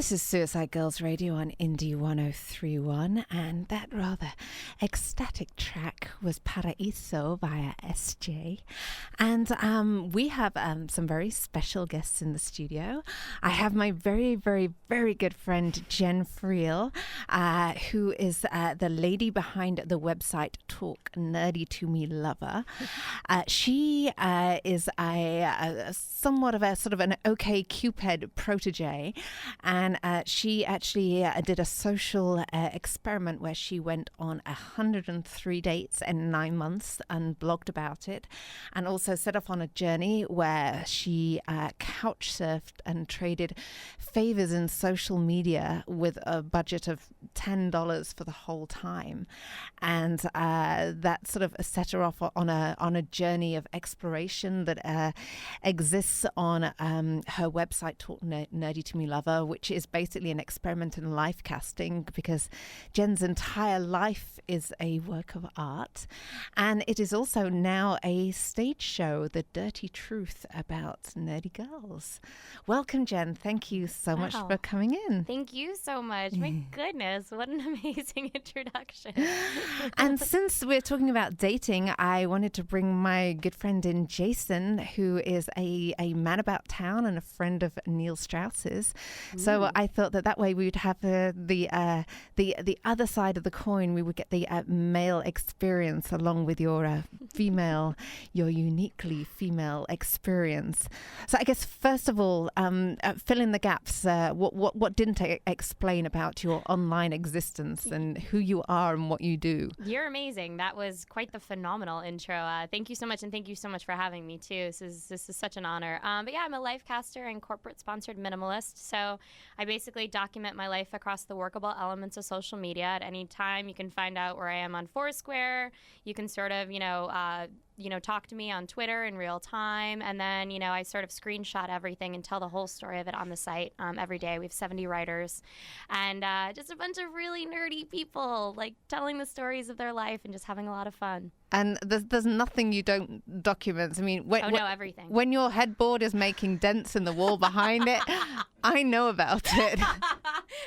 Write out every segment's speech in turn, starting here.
This is Suicide Girls Radio on Indie 1031, and that rather ecstatic track was Paraíso via SJ. And we have some very special guests in the studio. I have my very, very, very good friend Jen Friel, who is the lady behind the website Talk Nerdy to Me Lover. She is somewhat of a sort of an OK Cupid protege. And she actually did a social experiment where she went on 103 dates in 9 months and blogged about it, and also set off on a journey where she couch surfed and traded favors in social media with a budget of $10 for the whole time. And that sort of set her off on a journey of exploration that exists on her website, Talk Nerdy to Me Lover, which is basically an experiment in life casting, because Jen's entire life is a work of art. And it is also now a stage show, The Dirty Truth About Nerdy Girls. Welcome, Jen. Thank you so much for coming in. Thank you so much. My goodness, what an amazing introduction. And since we're talking about dating, I wanted to bring my good friend in, Jason, who is a man about town and a friend of Neil Strauss's. So I thought that way we would have the other side of the coin. We would get the male experience along with your your uniquely female experience. So I guess first of all, fill in the gaps. What didn't I explain about your online existence and who you are and what you do? You're amazing. That was quite the phenomenal intro. Thank you so much, and thank you so much for having me too. This is such an honor. But yeah, I'm a life caster and corporate sponsored minimalist. So I basically document my life across the workable elements of social media at any time. You can find out where I am on Foursquare. You can sort of, talk to me on Twitter in real time. And then, I sort of screenshot everything and tell the whole story of it on the site every day. We have 70 writers and just a bunch of really nerdy people, like telling the stories of their life and just having a lot of fun. And there's nothing you don't document. I mean, everything. When your headboard is making dents in the wall behind it, I know about it.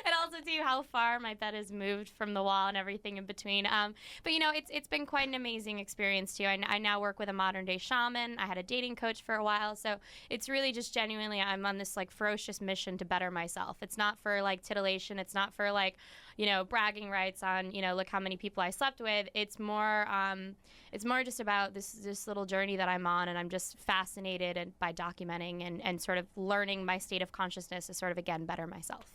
And also, too, how far my bed has moved from the wall and everything in between. But, it's been quite an amazing experience, too. I now work with a modern-day shaman. I had a dating coach for a while. So it's really just genuinely, I'm on this, ferocious mission to better myself. It's not for, titillation. It's not for, bragging rights on, look how many people I slept with. It's more just about this little journey that I'm on, and I'm just fascinated by documenting and sort of learning my state of consciousness to sort of, again, better myself.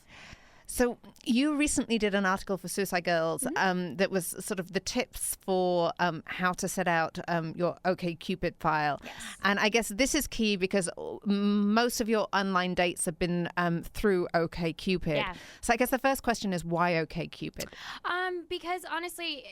So you recently did an article for Suicide Girls that was sort of the tips for how to set out your OkCupid file. Yes. And I guess this is key because most of your online dates have been through OkCupid. Yeah. So I guess the first question is, why OkCupid? Because honestly,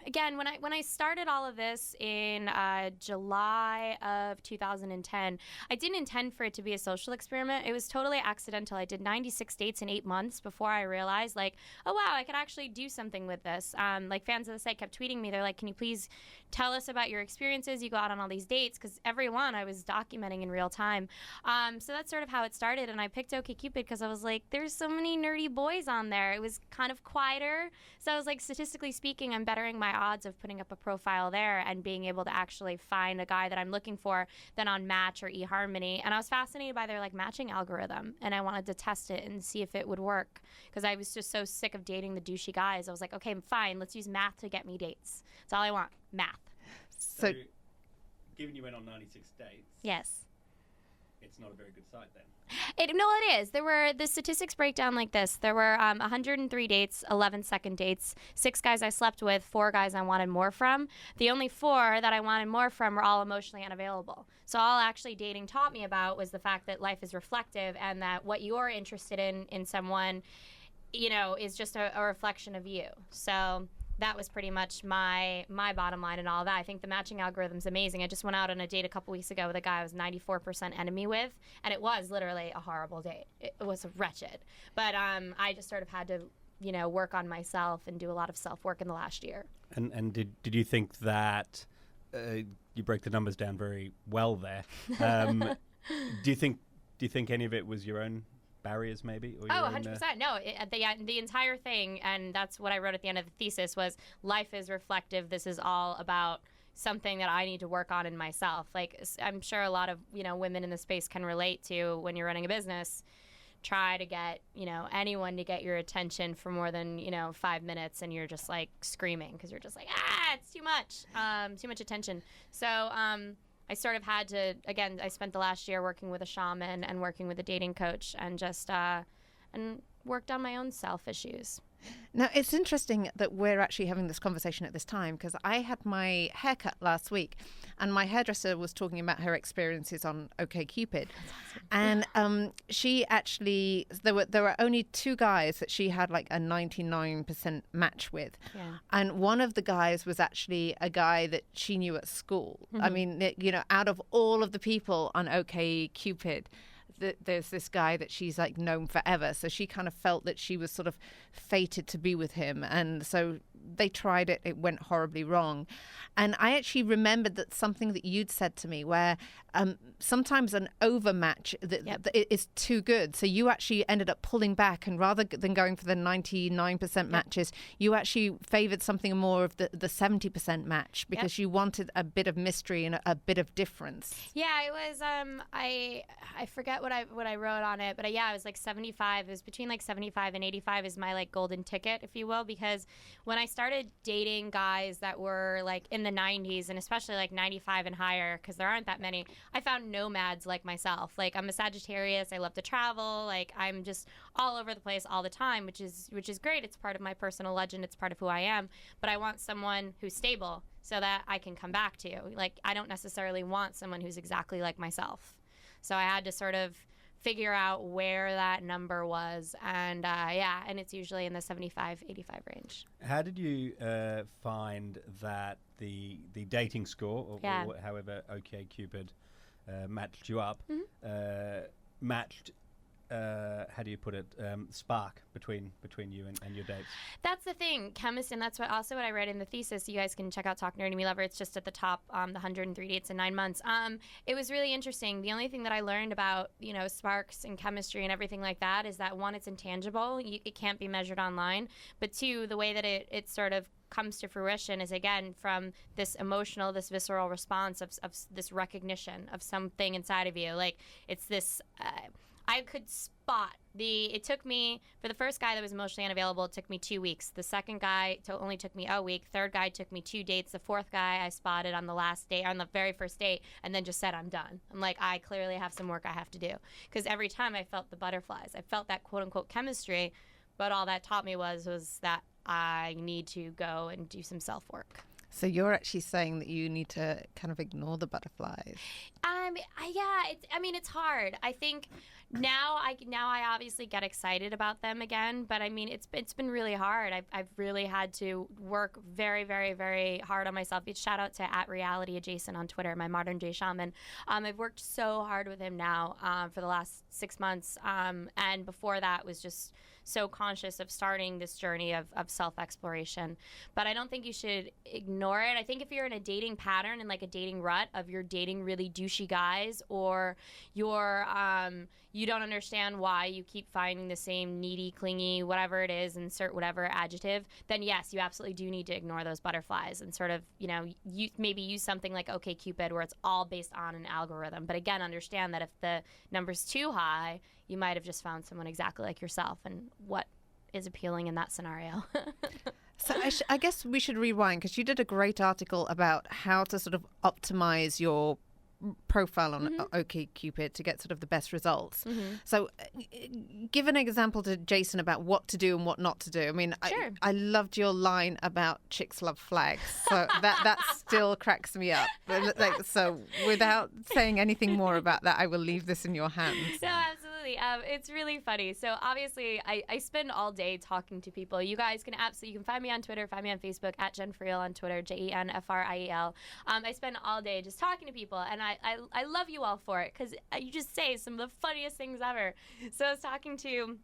again, when I started all of this in July of 2010, I didn't intend for it to be a social experiment. It was totally accidental. I did 96 dates in 8 months before I realized, oh, wow, I could actually do something with this. Fans of the site kept tweeting me. They're like, can you please tell us about your experiences? You go out on all these dates, because every one I was documenting in real time. So that's sort of how it started. And I picked OkCupid because I was like, there's so many nerdy boys on there. It was kind of quieter. So I was like, statistically speaking, I'm bettering my odds of putting up a profile there and being able to actually find a guy that I'm looking for than on Match or eHarmony. And I was fascinated by their matching algorithm, and I wanted to test it and see if it would work, because I was just so sick of dating the douchey guys. I was like, okay, fine, let's use math to get me dates. That's all I want, math. So given you went on 96 dates, yes, it's not a very good site then. It is. The statistics break down like this. There were 103 dates, 11 second dates, 6 guys I slept with, 4 guys I wanted more from. The only 4 that I wanted more from were all emotionally unavailable. So all actually dating taught me about was the fact that life is reflective, and that what you're interested in someone, is just a reflection of you. So that was pretty much my bottom line and all that. I think the matching algorithm's amazing. I just went out on a date a couple weeks ago with a guy I was 94% enemy with, and it was literally a horrible date. It was wretched. But I just sort of had to, work on myself and do a lot of self-work in the last year. And did you think that you break the numbers down very well there? Do you think any of it was your own barriers, maybe? Or Oh, your own, 100%. No, the entire thing, and that's what I wrote at the end of the thesis, was life is reflective. This is all about something that I need to work on in myself. Like, I'm sure a lot of, women in the space can relate to when you're running a business. Try to get, anyone to get your attention for more than, 5 minutes, and you're just like screaming because you're just like, it's too much attention. So, I sort of had to, again, I spent the last year working with a shaman and working with a dating coach, and just, and worked on my own self issues. Now, it's interesting that we're actually having this conversation at this time, because I had my haircut last week, and my hairdresser was talking about her experiences on OkCupid. And she actually, there were only 2 guys that she had like a 99% match with. Yeah. And one of the guys was actually a guy that she knew at school. Mm-hmm. I mean, out of all of the people on OkCupid, there's this guy that she's like known forever. So she kind of felt that she was sort of fated to be with him. And so they tried it. It went horribly wrong. And I actually remembered that something that you'd said to me, where sometimes an overmatch is too good. So you actually ended up pulling back, and rather than going for the 99% matches, you actually favored something more of the 70% match, because you wanted a bit of mystery and a bit of difference. Yeah, it was, I forget what I wrote on it, but it was like 75. It was between like 75 and 85 is my like golden ticket, if you will, because when I started dating guys that were like in the 90s, and especially like 95 and higher, because there aren't that many, I found nomads like myself. Like, I'm a Sagittarius. I love to travel. Like, I'm just all over the place all the time, which is great. It's part of my personal legend. It's part of who I am. But I want someone who's stable so that I can come back to. Like, I don't necessarily want someone who's exactly like myself. So I had to sort of figure out where that number was, and and it's usually in the 75-85 range. How did you find that the dating score, or however OkCupid matched you up, matched, how do you put it, spark between you and your dates? That's the thing, chemist, and that's what I read in the thesis. You guys can check out Talk Nerdy Me Lover. It's just at the top, the 103 dates in 9 months. It was really interesting. The only thing that I learned about, sparks and chemistry and everything like that is that, 1, it's intangible. It can't be measured online. But 2, the way that it sort of comes to fruition is, again, from this emotional, this visceral response of this recognition of something inside of you. Like, it's this... I could spot it took me, for the first guy that was emotionally unavailable, it took me 2 weeks. The second guy only took me a week. Third guy took me 2 dates. The fourth guy I spotted on the very first date, and then just said, I'm done. I'm like, I clearly have some work I have to do. Because every time I felt the butterflies, I felt that quote unquote chemistry, but all that taught me was that I need to go and do some self-work. So you're actually saying that you need to kind of ignore the butterflies. It's hard. I think now I obviously get excited about them again, but I mean, it's been really hard. I've really had to work very, very, very hard on myself. Shout out to @realityadjacent on Twitter, my modern day shaman. I've worked so hard with him now for the last 6 months, and before that was just so conscious of starting this journey of self-exploration. But I don't think you should ignore it. I think if you're in a dating pattern and like a dating rut of you're dating really douchey guys, or you're you don't understand why you keep finding the same needy, clingy, whatever it is, insert whatever adjective, then yes, you absolutely do need to ignore those butterflies and sort of, you maybe use something like OkCupid, where it's all based on an algorithm. But again, understand that if the number's too high, you might have just found someone exactly like yourself, and what is appealing in that scenario. So I guess we should rewind, because you did a great article about how to sort of optimize your profile on OkCupid to get sort of the best results. So give an example to Jason about what to do and what not to do. I mean, sure. I loved your line about chicks love flags. So that still cracks me up. So without saying anything more about that, I will leave this in your hands. No, absolutely. It's really funny. So obviously, I spend all day talking to people. You guys can find me on Twitter, find me on Facebook @JenFriel on Twitter, JenFriel. I spend all day just talking to people, and I love you all for it, because you just say some of the funniest things ever. So I was talking to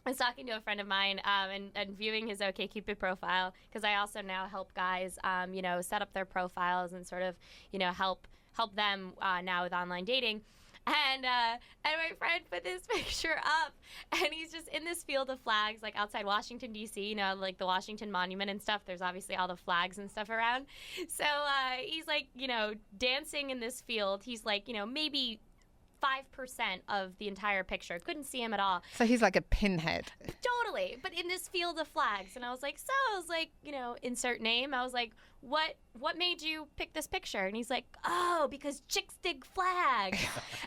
a friend of mine and viewing his OkCupid profile, because I also now help guys, set up their profiles and sort of, help them now with online dating. And my friend put this picture up, and he's just in this field of flags, like outside Washington, D.C., you know, like the Washington Monument and stuff. There's obviously all the flags and stuff around. So he's like, you know, dancing in this field. He's like, you know, maybe 5% of the entire picture. Couldn't see him at all. So he's like a pinhead. Totally. But in this field of flags. And I was like, you know, insert name. I was like, what made you pick this picture? And he's like, oh, because chicks dig flags.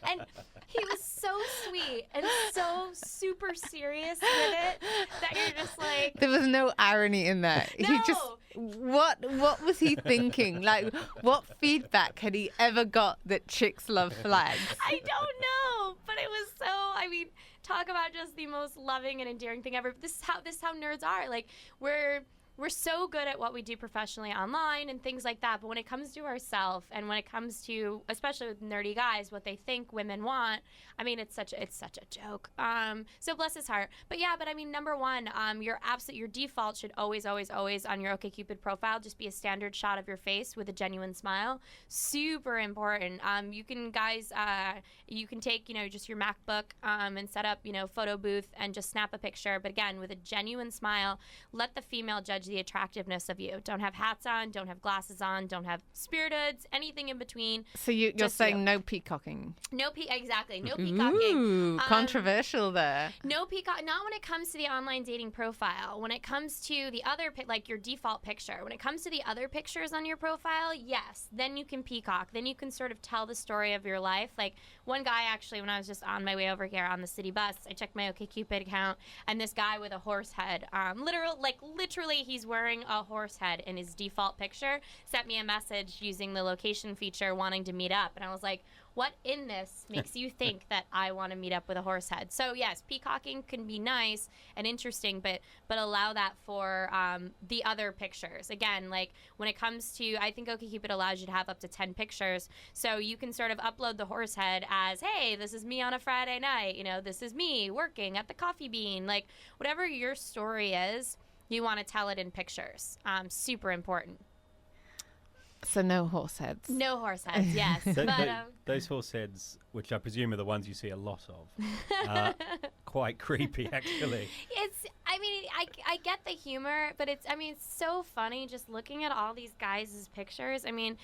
And he was so sweet and so super serious with it that you're just like... There was no irony in that. No. He just... What was he thinking? Like, what feedback had he ever got that chicks love flags? I don't know, but it was so... I mean, talk about just the most loving and endearing thing ever. This is how nerds are. Like, we're so good at what we do professionally online and things like that, but when it comes to ourselves and when it comes to, especially with nerdy guys, what they think women want, I mean, it's such a joke. So bless his heart. But yeah, but I mean, number one, your default should always on your OkCupid profile just be a standard shot of your face with a genuine smile. Super important. You can take, you know, just your MacBook and set up, you know, photo booth and just snap a picture. But again, with a genuine smile, let the female judge the attractiveness of you. Don't have hats on, don't have glasses on, don't have spirit hoods, anything in between. So you're saying no peacocking? Exactly. No peacocking. Ooh, controversial there. No peacock. Not when it comes to the online dating profile. When it comes to the other, like your default picture. When it comes to the other pictures on your profile, yes, then you can peacock. Then you can sort of tell the story of your life. Like one guy actually, when I was just on my way over here on the city bus, I checked my OkCupid account, and this guy with a horse head, literally, he's wearing a horse head in his default picture, sent me a message using the location feature wanting to meet up. And I was like, what in this makes you think that I want to meet up with a horse head? So yes, peacocking can be nice and interesting, but allow that for the other pictures. Again, like when it comes to, I think OkCupid allows you to have up to 10 pictures. So you can sort of upload the horse head as, hey, this is me on a Friday night. You know, this is me working at the Coffee Bean. Like whatever your story is, you want to tell it in pictures. Super important. So no horse heads. No horse heads, yes. Those horse heads, which I presume are the ones you see a lot of, quite creepy, actually. I get the humor, but it's so funny just looking at all these guys' pictures. I mean,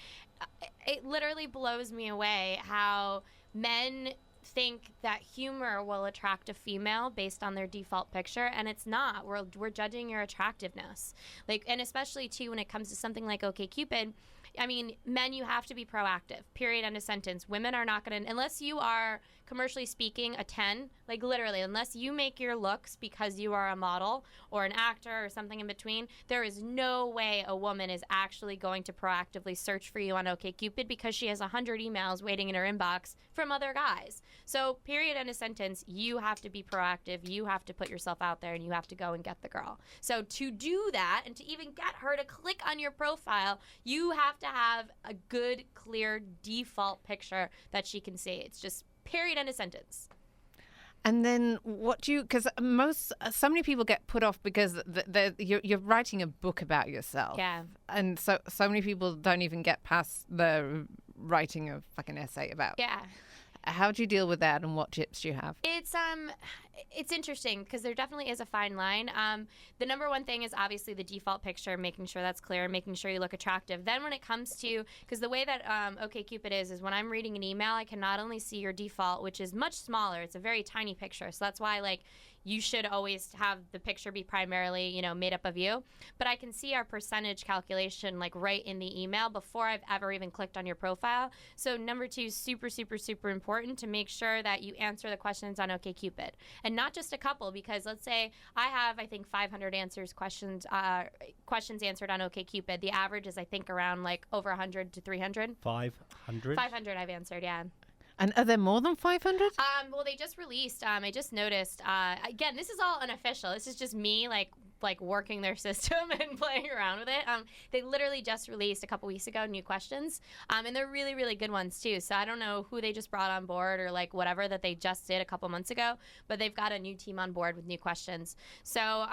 it literally blows me away how men think that humor will attract a female based on their default picture, and it's not. We're judging your attractiveness, like, and especially too when it comes to something like OkCupid. I mean, men, you have to be proactive. Period. End of sentence. Women are not going to, unless you are commercially speaking a 10, like literally, unless you make your looks because you are a model or an actor or something in between, there is no way a woman is actually going to proactively search for you on OkCupid because she has 100 emails waiting in her inbox from other guys. So period. End of sentence. You have to be proactive. You have to put yourself out there and you have to go and get the girl. So to do that and to even get her to click on your profile, you have to have a good, clear default picture that she can see. It's just period, end of sentence. And then what do you, because so many people get put off because you're writing a book about yourself. Yeah. And so many people don't even get past the writing of like an essay about. Yeah. How do you deal with that, and what tips do you have? It's interesting because there definitely is a fine line. The number one thing is obviously the default picture, making sure that's clear, making sure you look attractive. Then when it comes to, because the way that OkCupid is when I'm reading an email, I can not only see your default, which is much smaller. It's a very tiny picture, so that's why like you should always have the picture be primarily, you know, made up of you. But I can see our percentage calculation like right in the email before I've ever even clicked on your profile. So number two, super, super, super important to make sure that you answer the questions on OkCupid. And not just a couple, because let's say I have, I think, 500 questions answered on OkCupid. The average is, I think, around like over 100 to 300. 500? 500 I've answered, yeah. And are there more than 500? Well, they just released. I just noticed. Again, this is all unofficial. This is just me, like like working their system and playing around with it. They literally just released a couple weeks ago new questions, and they're really, really good ones too. So I don't know who they just brought on board or like whatever that they just did a couple months ago, but they've got a new team on board with new questions. So,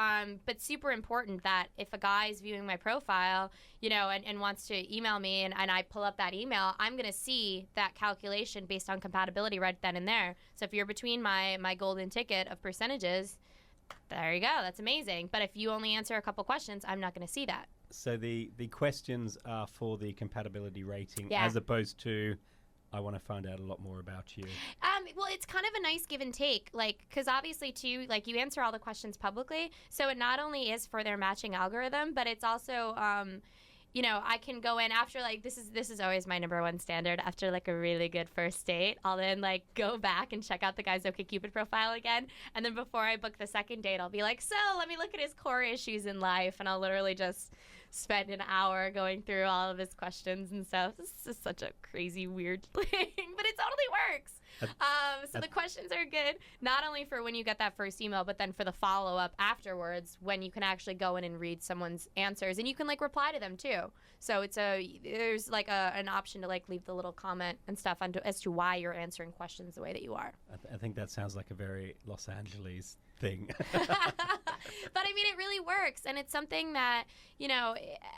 but super important that if a guy's viewing my profile, and wants to email me and I pull up that email, I'm going to see that calculation based on compatibility right then and there. So if you're between my golden ticket of percentages, there you go. That's amazing. But if you only answer a couple questions, I'm not going to see that. So the questions are for the compatibility rating as opposed to I want to find out a lot more about you. Well, it's kind of a nice give and take, like, because obviously too, like, you answer all the questions publicly, so it not only is for their matching algorithm, but it's also I can go in after, like, this is always my number one standard. After, like, a really good first date, I'll then, like, go back and check out the guy's OkCupid profile again. And then before I book the second date, I'll be like, so let me look at his core issues in life. And I'll literally just spend an hour going through all of his questions and stuff. This is just such a crazy, weird thing, but it totally works. So the questions are good, not only for when you get that first email, but then for the follow-up afterwards when you can actually go in and read someone's answers. And you can, like, reply to them, too. So there's, like, an option to, like, leave the little comment and stuff as to why you're answering questions the way that you are. I think that sounds like a very Los Angeles thing. But I mean, it really works, and it's something that,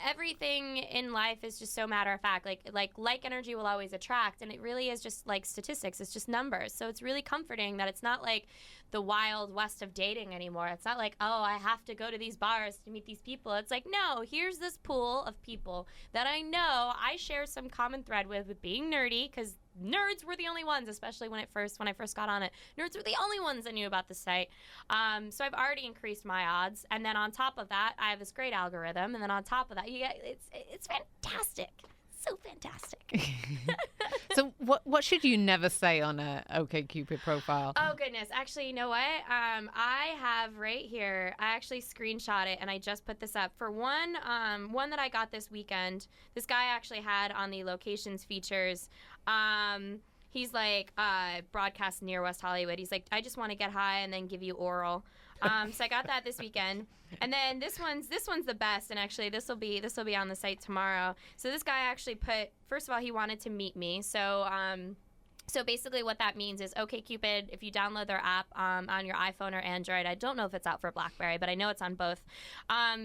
everything in life is just so matter of fact. Like energy will always attract, and it really is just like statistics. It's just numbers. So it's really comforting that it's not like the wild west of dating anymore. It's not like, oh, I have to go to these bars to meet these people. It's like, no, here's this pool of people that I know I share some common thread with being nerdy, because nerds were the only ones, especially when I first got on it. Nerds were the only ones that knew about the site. So I've already increased my odds, and then on top of that, I have this great algorithm, and then on top of that, it's fantastic. So fantastic. So what should you never say on a OkCupid profile? Oh, goodness. Actually, you know what? I have right here, I actually screenshot it, and I just put this up. For one that I got this weekend, this guy actually had on the locations features, he's like, broadcast near West Hollywood. He's like, I just want to get high and then give you oral. So I got that this weekend. And then this one's the best, and actually this will be on the site tomorrow. So this guy actually put, first of all, he wanted to meet me. So basically what that means is OkCupid, if you download their app on your iPhone or Android, I don't know if it's out for BlackBerry, but I know it's on both.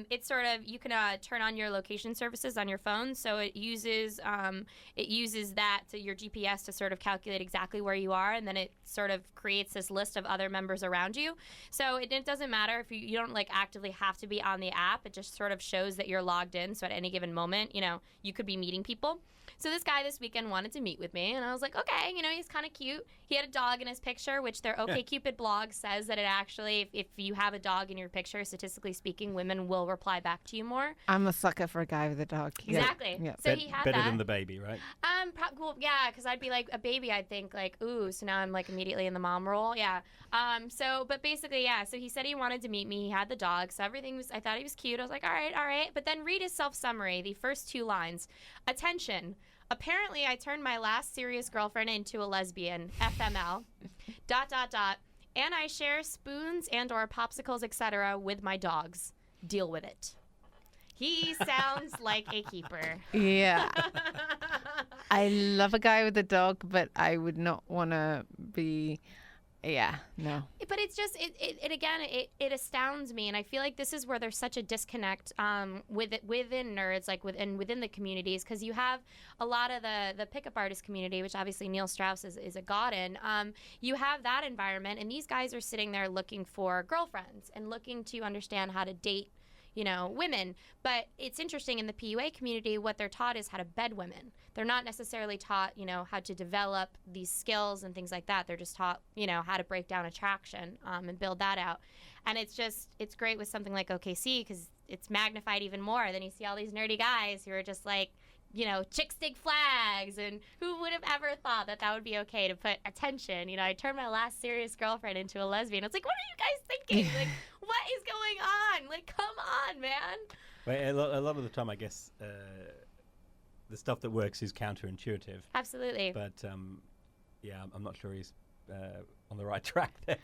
It's sort of, you can turn on your location services on your phone, so it uses that to your GPS to sort of calculate exactly where you are, and then it sort of creates this list of other members around you. So it doesn't matter if you don't like actively have to be on the app. It just sort of shows that you're logged in, so at any given moment, you could be meeting people. So this guy this weekend wanted to meet with me, and I was like, okay, he's kind of cute. He had a dog in his picture, which their OkCupid blog says that it actually, if you have a dog in your picture, statistically speaking, women will reply back to you more. I'm a sucker for a guy with a dog. Exactly. Yeah. So he had better that. than the baby, right? Well, yeah, because I'd be like a baby. I'd think like, ooh, so now I'm like immediately in the mom role. Yeah. But basically, yeah. So he said he wanted to meet me. He had the dog, so I thought he was cute. I was like, all right. But then read his self-summary, the first 2 lines. Attention. Apparently, I turned my last serious girlfriend into a lesbian, FML, ... and I share spoons and or popsicles, etc. with my dogs. Deal with it. He sounds like a keeper. Yeah. I love a guy with a dog, but I would not want to be... Yeah, no. But it's just it astounds me, and I feel like this is where there's such a disconnect within nerds, like within the communities, because you have a lot of the pickup artist community, which obviously Neil Strauss is a god in. You have that environment, and these guys are sitting there looking for girlfriends and looking to understand how to date women. But it's interesting, in the PUA community, what they're taught is how to bed women. They're not necessarily taught, how to develop these skills and things like that. They're just taught, how to break down attraction and build that out. And it's great with something like OKC, because it's magnified even more. Then you see all these nerdy guys who are just like, chick stick flags, and who would have ever thought that would be okay to put attention? I turned my last serious girlfriend into a lesbian. It's like, what are you guys thinking? Like, what is going on? Like, come on, man. Well, a lot of the time, I guess, the stuff that works is counterintuitive. Absolutely. But, yeah, I'm not sure he's on the right track there.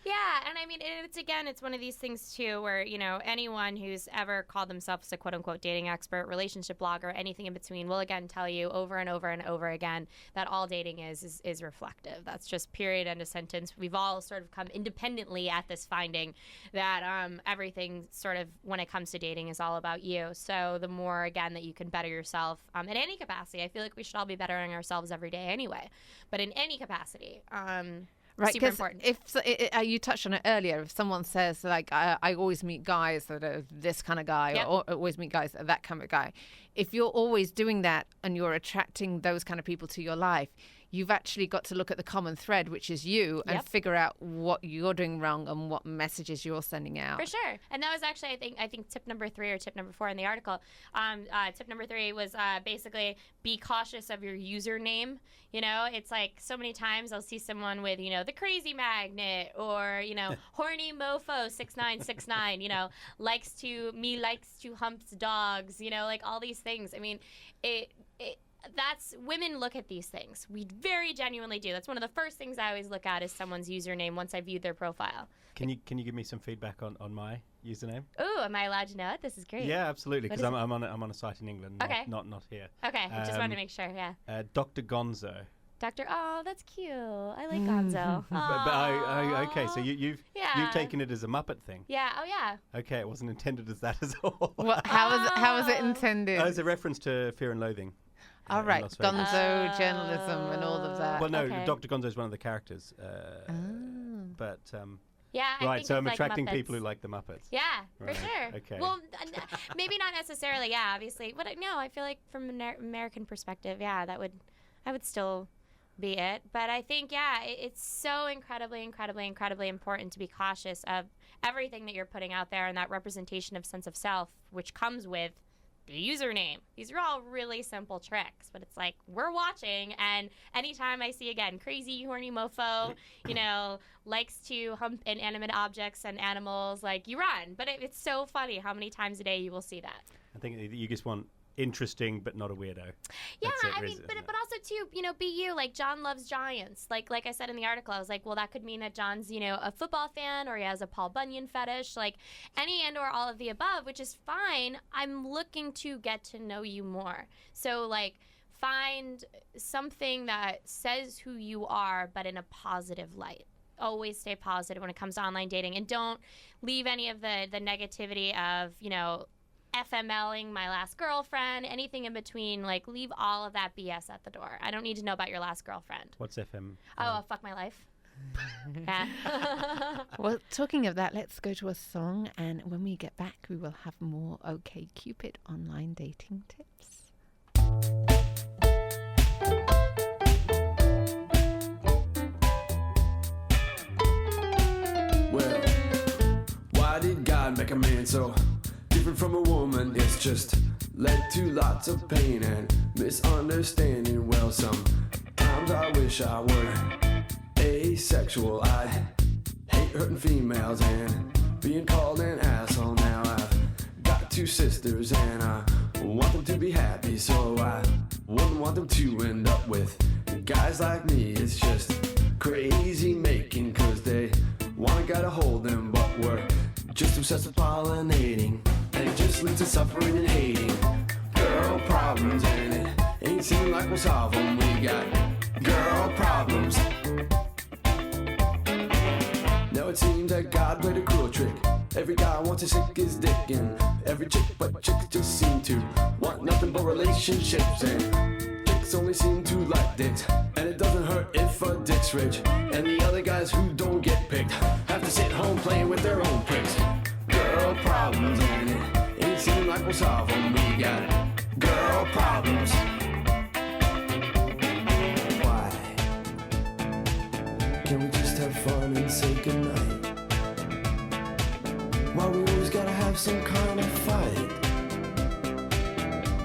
Yeah, and I mean, it's one of these things too where, anyone who's ever called themselves a quote-unquote dating expert, relationship blogger, anything in between will again tell you over and over and over again that all dating is reflective. That's just period, end of sentence. We've all sort of come independently at this finding that everything sort of, when it comes to dating, is all about you. So the more, again, that you can better yourself at any capacity, I feel like we should all be bettering ourselves every day anyway, but in any capacity. Right, super important. If you touched on it earlier, if someone says like I always meet guys that are this kind of guy, Yep. or always meet guys that are that kind of guy, if you're always doing that and you're attracting those kind of people to your life, you've actually got to look at the common thread, which is you, and Yep. figure out what you're doing wrong and what messages you're sending out. For sure. And that was actually, I think tip number 3 or tip number 4 in the article. Tip number 3 was basically be cautious of your username. It's like so many times I'll see someone with, the crazy magnet or, horny mofo 6969, likes to humps dogs, like all these things. I mean, that's women look at these things. We very genuinely do. That's one of the first things I always look at is someone's username once I viewed their profile. Can you give me some feedback on my username? Ooh, am I allowed to know it? This is great. Yeah, absolutely. Because What is I'm on a site in England, Okay. not here. Okay, I just wanted to make sure. Yeah. Dr. Gonzo. Doctor, oh, that's cute. I like Gonzo. But okay, so you've Yeah. taken it as a Muppet thing. Yeah. Oh, yeah. Okay, it wasn't intended as that at all. How was it intended? It's a reference to Fear and Loathing. All right, in Las Vegas. Gonzo journalism and all of that. Well, no, Okay. Dr. Gonzo is one of the characters. But Yeah. I right, think so of, I'm like, attracting Muppets. people who like the Muppets. Yeah, Right, for sure. okay. Well, maybe not necessarily. Yeah, obviously. But no, I feel like from an American perspective, yeah, that would still be it. But I think, yeah, it's so incredibly, incredibly, incredibly important to be cautious of everything that you're putting out there and that representation of sense of self, which comes with the username. These are all really simple tricks, but it's like we're watching, and anytime I see, again, crazy horny mofo, likes to hump inanimate objects and animals, like you run. But it's so funny how many times a day you will see that. I think you just want interesting but not a weirdo. Yeah, That's it, I mean, isn't but it? also too, be you. Like John loves giants. Like I said in the article, I was like, well, that could mean that John's, a football fan, or he has a Paul Bunyan fetish, like any and or all of the above, which is fine. I'm looking to get to know you more. So like, find something that says who you are, but in a positive light. Always stay positive when it comes to online dating, and don't leave any of the negativity of, FMLing my last girlfriend, anything in between. Like, leave all of that BS at the door. I don't need to know about your last girlfriend. What's FM? Oh, fuck my life. Yeah. Well, talking of that, let's go to a song, and when we get back, we will have more OkCupid online dating tips. Well, why did God make a man so different from a woman? It's just led to lots of pain and misunderstanding. Well, sometimes I wish I were asexual. I hate hurting females and being called an asshole. Now I've got 2 sisters and I want them to be happy, so I wouldn't want them to end up with guys like me. It's just crazy making, 'cause they wanna gotta hold them, but we're just obsessed with pollinating, and it just leads to suffering and hating. Girl problems, and it ain't seeming like we'll solve them. We got girl problems. Now it seems that God played a cruel trick. Every guy wants to sick his dick, and every chick but chicks just seem to want nothing but relationships, and chicks only seem to like dicks, and it doesn't hurt if a dick's rich, and the other guys who don't get picked have to sit home playing with their own pricks. Girl problems, and it ain't seeming like we'll solve them. We got girl problems. Why can't we just have fun and say goodnight? Why we always gotta have some kind of fight?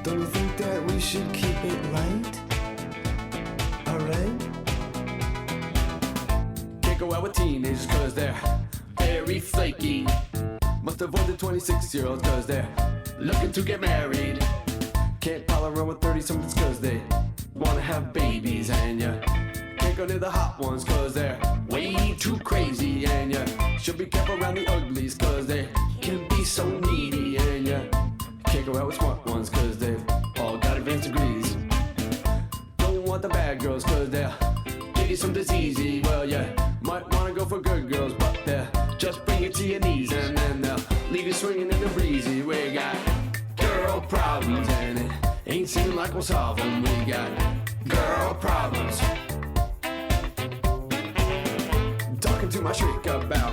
Don't you think that we should keep it light? Alright? Can't go out with teenagers 'cause they're very flaky. Must avoid the 26-year-olds 'cause they're looking to get married. Can't pile around with 30-somethings 'cause they wanna have babies, and you can't can't go near the hot ones cause they're way too crazy. And you should be careful around the uglies cause they can be so needy. And you can't go out with smart ones cause they've all got advanced degrees. Don't want the bad girls cause they'll give you some disease. Well, you might want to go for good girls, but they'll just bring you to your knees. And then they'll leave you swinging in the breezy. We got girl problems and it ain't seeming like we'll solve them. We got girl problems. Talking to my shrink about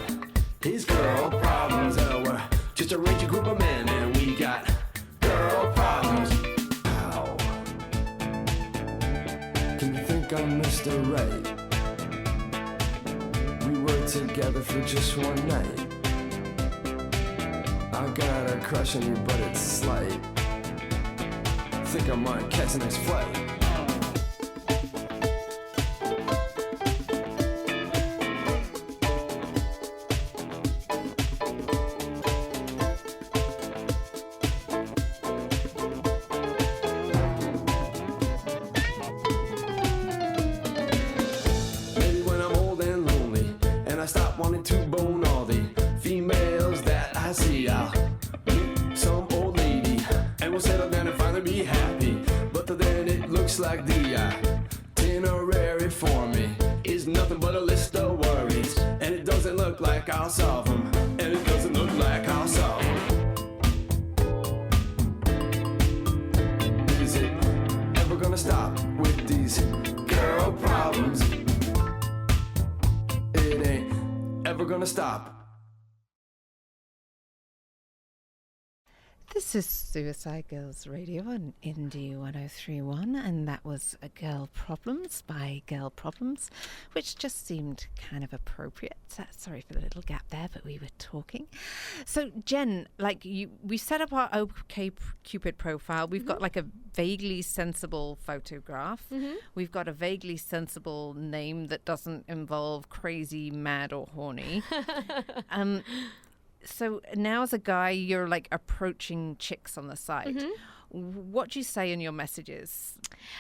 his girl problems. We're just a raging group of men and we got girl problems. Ow. Can you think I'm Mr. Right? We were together for just one night. I got a crush on you but it's slight. Think I might catch the next flight. Maybe when I'm old and lonely and I stop wanting to bone all the females that I see, I'll meet some old lady and we'll settle down and finally be happy. But till then it looks like the itinerary for me is nothing but a list of worries. And it doesn't look like I'll solve them. And it doesn't look like I'll solve them. Is it ever gonna stop with these girl problems? It ain't ever gonna stop. This is Suicide Girls Radio on Indie 1031, and that was Girl Problems by Girl Problems, which just seemed kind of appropriate. Sorry for the little gap there, but we were talking. So, Jen, we set up our OkCupid profile. We've got like a vaguely sensible photograph. We've got a vaguely sensible name that doesn't involve crazy, mad, or horny. So now as a guy, you're like approaching chicks on the site. What do you say in your messages?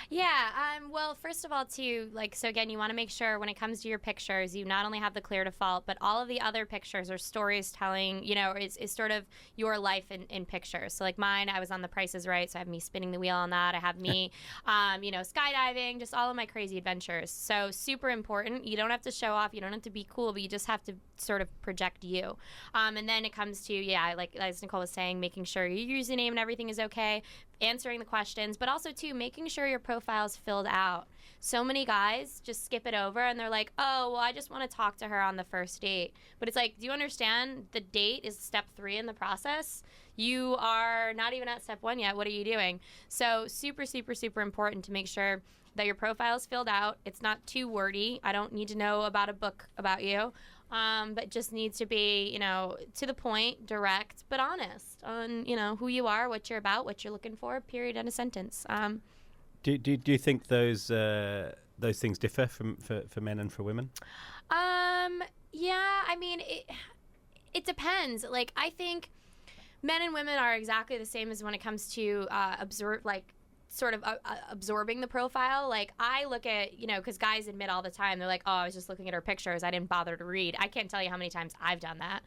Yeah, well, first of all, too, so again, you want to make sure when it comes to your pictures, you not only have the clear default, but all of the other pictures are stories telling, is sort of your life in pictures. So like mine, I was on The Price is Right, so I have me spinning the wheel on that. I have me, skydiving, just all of my crazy adventures. So super important. You don't have to show off. You don't have to be cool, but you just have to sort of project you. And then it comes to, like as Nicole was saying, making sure your username and everything is okay, answering the questions, but also, too, making sure your profile's filled out. So many guys just skip it over, and they're like, oh, well, I just want to talk to her on the first date. But it's like, do you understand the date is step 3 in the process? You are not even at step 1 yet. What are you doing? So super, super, super important to make sure that your profile is filled out. It's not too wordy. I don't need to know about a book about you. But just needs to be, to the point, direct, but honest on, who you are, what you're about, what you're looking for, period, and a sentence. Do you think those things differ for men and for women? Yeah, I mean, it depends. Like, I think men and women are exactly the same as when it comes to absorbing the profile. Like, I look at, because guys admit all the time, they're like, oh, I was just looking at her pictures, I didn't bother to read. I can't tell you how many times I've done that,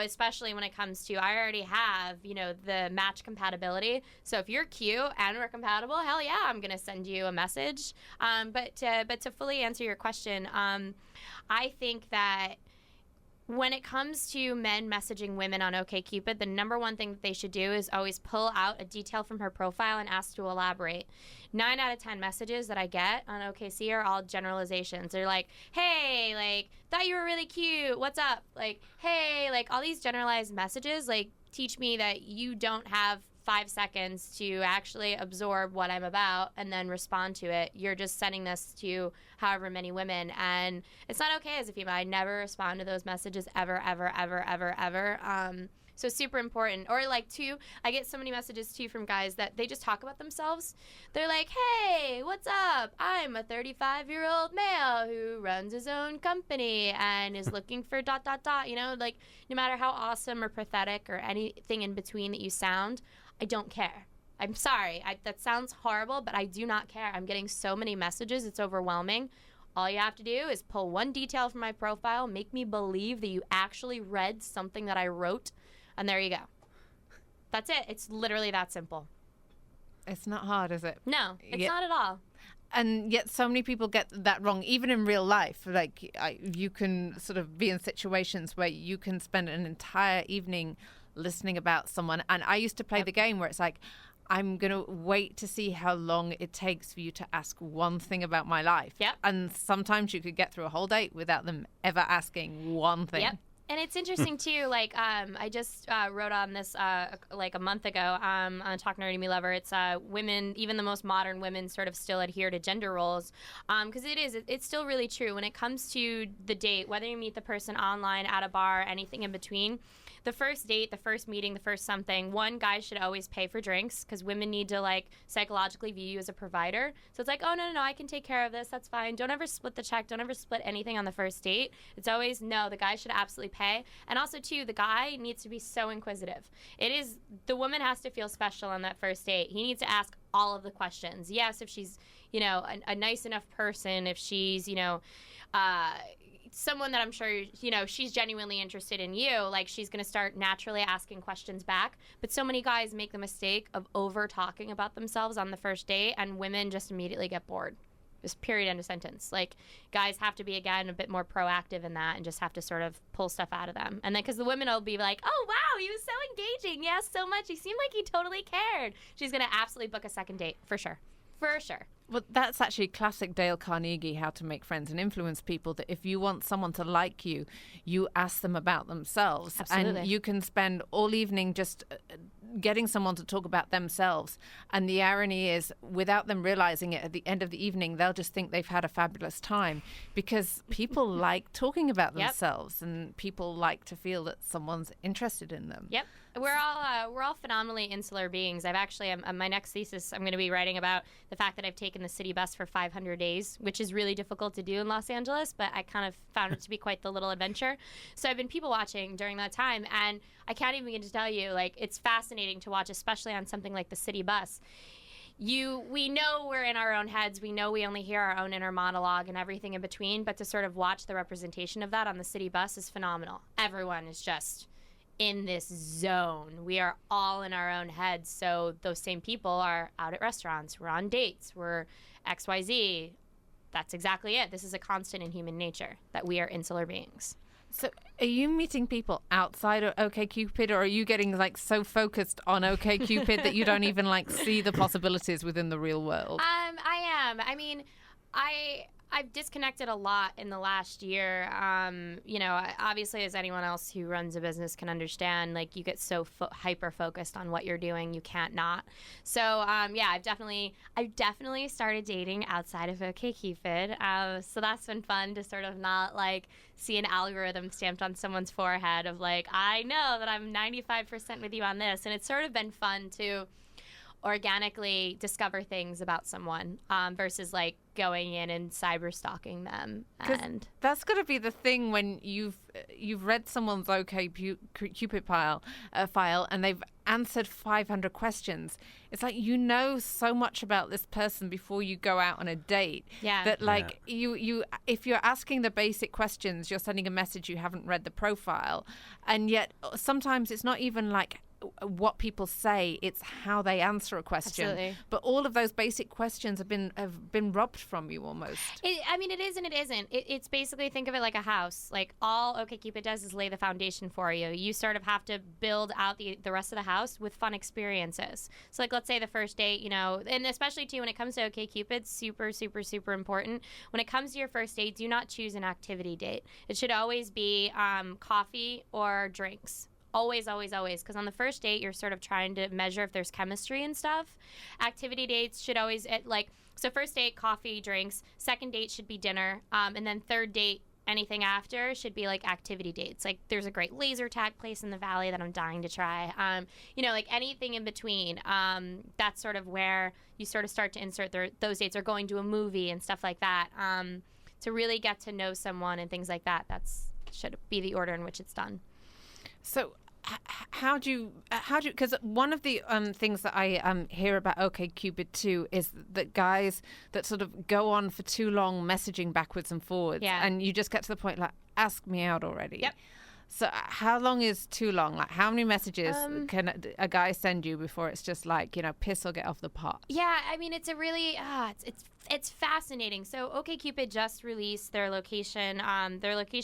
especially when it comes to, I already have, the match compatibility. So if you're cute and we're compatible, hell yeah, I'm going to send you a message. But to fully answer your question, I think that when it comes to men messaging women on OkCupid, the number one thing that they should do is always pull out a detail from her profile and ask to elaborate. 9 out of 10 messages that I get on OKC are all generalizations. They're like, hey, thought you were really cute. What's up? Hey, all these generalized messages, teach me that you don't have 5 seconds to actually absorb what I'm about and then respond to it. You're just sending this to however many women, and it's not okay as a female. I never respond to those messages ever, ever, ever, ever, ever. So super important. Or too, I get so many messages too from guys that they just talk about themselves. They're like, hey, what's up? I'm a 35-year-old male who runs his own company and is looking for ... No matter how awesome or pathetic or anything in between that you sound, I don't care. I'm sorry. That sounds horrible, but I do not care. I'm getting so many messages. It's overwhelming. All you have to do is pull one detail from my profile, make me believe that you actually read something that I wrote, and there you go. That's it. It's literally that simple. It's not hard, is it? No, it's not at all. And yet so many people get that wrong, even in real life. Like, you can sort of be in situations where you can spend an entire evening listening about someone. And I used to play the game where it's like, I'm going to wait to see how long it takes for you to ask one thing about my life. Yep. And sometimes you could get through a whole date without them ever asking one thing. Yep. And it's interesting, too, like, I just wrote on this, like, a month ago on Talk Nerdy Me Lover. It's women, even the most modern women, sort of still adhere to gender roles. Because it's still really true. When it comes to the date, whether you meet the person online, at a bar, anything in between, the first date, the first meeting, the first something, one, guys should always pay for drinks because women need to, like, psychologically view you as a provider. So it's like, oh, no, I can take care of this. That's fine. Don't ever split the check. Don't ever split anything on the first date. It's always, no, the guy should absolutely pay. And also, too, the guy needs to be so inquisitive. The woman has to feel special on that first date. He needs to ask all of the questions. Yes, if she's, a nice enough person, if she's, someone that I'm sure, she's genuinely interested in you, like, she's going to start naturally asking questions back. But so many guys make the mistake of over talking about themselves on the first date, and women just immediately get bored. Just period, end of sentence. Like, guys have to be, again, a bit more proactive in that and just have to sort of pull stuff out of them. And then, because the women will be like, oh, wow, he was so engaging. Yes, so much. He seemed like he totally cared. She's going to absolutely book a second date, for sure. For sure. Well, that's actually classic Dale Carnegie, How to Make Friends and Influence People, that if you want someone to like you, you ask them about themselves. Absolutely. And you can spend all evening just getting someone to talk about themselves. And the irony is, without them realizing it, at the end of the evening, they'll just think they've had a fabulous time because people like talking about themselves, and people like to feel that someone's interested in them. Yep. We're all phenomenally insular beings. I've actually, my next thesis, I'm going to be writing about the fact that I've taken the city bus for 500 days, which is really difficult to do in Los Angeles, but I kind of found it to be quite the little adventure. So I've been people watching during that time, and I can't even begin to tell you, like, it's fascinating to watch, especially on something like the city bus. We know we're in our own heads. We know we only hear our own inner monologue and everything in between, but to sort of watch the representation of that on the city bus is phenomenal. Everyone is just in this zone. We are all in our own heads. So those same people are out at restaurants. We're on dates. We're XYZ. That's exactly it. This is a constant in human nature, that we are insular beings. So are you meeting people outside of OkCupid, or are you getting, like, so focused on OkCupid that you don't even, like, see the possibilities within the real world? I am. I mean, I've disconnected a lot in the last year. Obviously, as anyone else who runs a business can understand, like, you get so hyper-focused on what you're doing, you can't not. So, I've definitely started dating outside of OkCupid. So that's been fun to sort of not, like, see an algorithm stamped on someone's forehead of, like, I know that I'm 95% with you on this. And it's sort of been fun to organically discover things about someone versus, like, going in and cyber stalking them. And that's got to be the thing when you've read someone's OkCupid file and they've answered 500 questions. It's like, you know so much about this person before you go out on a date. Yeah. That, like, you if you're asking the basic questions, you're sending a message you haven't read the profile. And yet sometimes it's not even like what people say, it's how they answer a question. Absolutely. But all of those basic questions have been robbed from you almost. It is and it isn't. It's basically, think of it like a house. Like, all OkCupid does is lay the foundation for you. You sort of have to build out the rest of the house with fun experiences. So, like, let's say the first date, and especially too when it comes to OkCupid, super, super, super important. When it comes to your first date, do not choose an activity date. It should always be coffee or drinks. Always, always, always. Because on the first date, you're sort of trying to measure if there's chemistry and stuff. Activity dates should always, so first date, coffee, drinks. Second date should be dinner. And then third date, anything after should be, like, activity dates. Like, there's a great laser tag place in the valley that I'm dying to try. Like, anything in between. That's sort of where you sort of start to insert those dates, or going to a movie and stuff like that. To really get to know someone and things like that, should be the order in which it's done. So how do you because one of the things that I hear about OkCupid too is that guys that sort of go on for too long messaging backwards and forwards, and you just get to the point like, ask me out already. Yep. So how long is too long? Like, how many messages can a guy send you before it's just like, piss or get off the pot? Yeah, I mean, it's a really it's fascinating. So OkCupid just released their location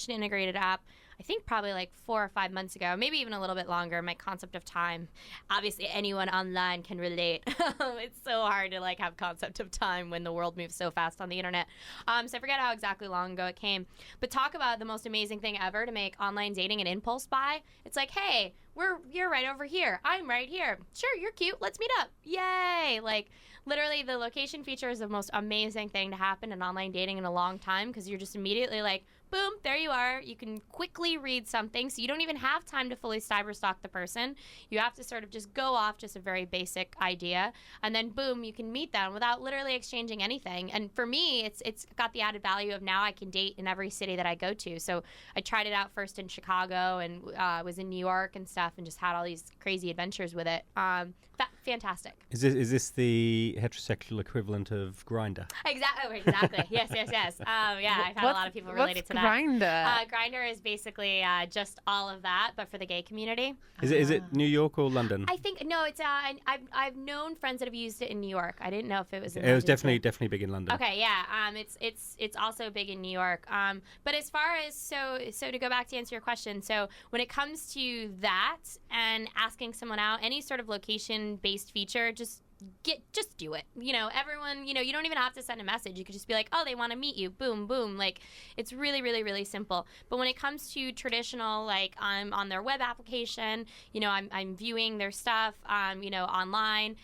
integrated app. I think probably like 4 or 5 months ago, maybe even a little bit longer. My concept of time, obviously anyone online can relate. It's so hard to like have concept of time when the world moves so fast on the internet. So I forget how exactly long ago it came. But talk about the most amazing thing ever to make online dating an impulse buy. It's like, hey, you're right over here. I'm right here. Sure, you're cute. Let's meet up. Yay! Like, literally, the location feature is the most amazing thing to happen in online dating in a long time, because you're just immediately like, boom, there you are. You can quickly read something, so you don't even have time to fully cyberstalk the person. You have to sort of just go off just a very basic idea, and then boom, you can meet them without literally exchanging anything. And for me, it's got the added value of now I can date in every city that I go to. So I tried it out first in Chicago and was in New York and stuff, and just had all these crazy adventures with it. Fantastic. Is this the heterosexual equivalent of Grindr? Exactly. Yes. I've had a lot of people related to that. Grindr? Grindr is basically just all of that, but for the gay community. Is it New York or London? I think no. It's I've known friends that have used it in New York. I didn't know if it was. It was definitely big in London. Okay, yeah. It's also big in New York. But as far as so to go back to answer your question, so when it comes to that and asking someone out, any sort of location-based feature, just do it. Everyone, you don't even have to send a message. You could just be like, oh, they want to meet you. Boom, boom. Like, it's really, really, really simple. But when it comes to traditional, like, I'm on their web application, I'm viewing their stuff, online,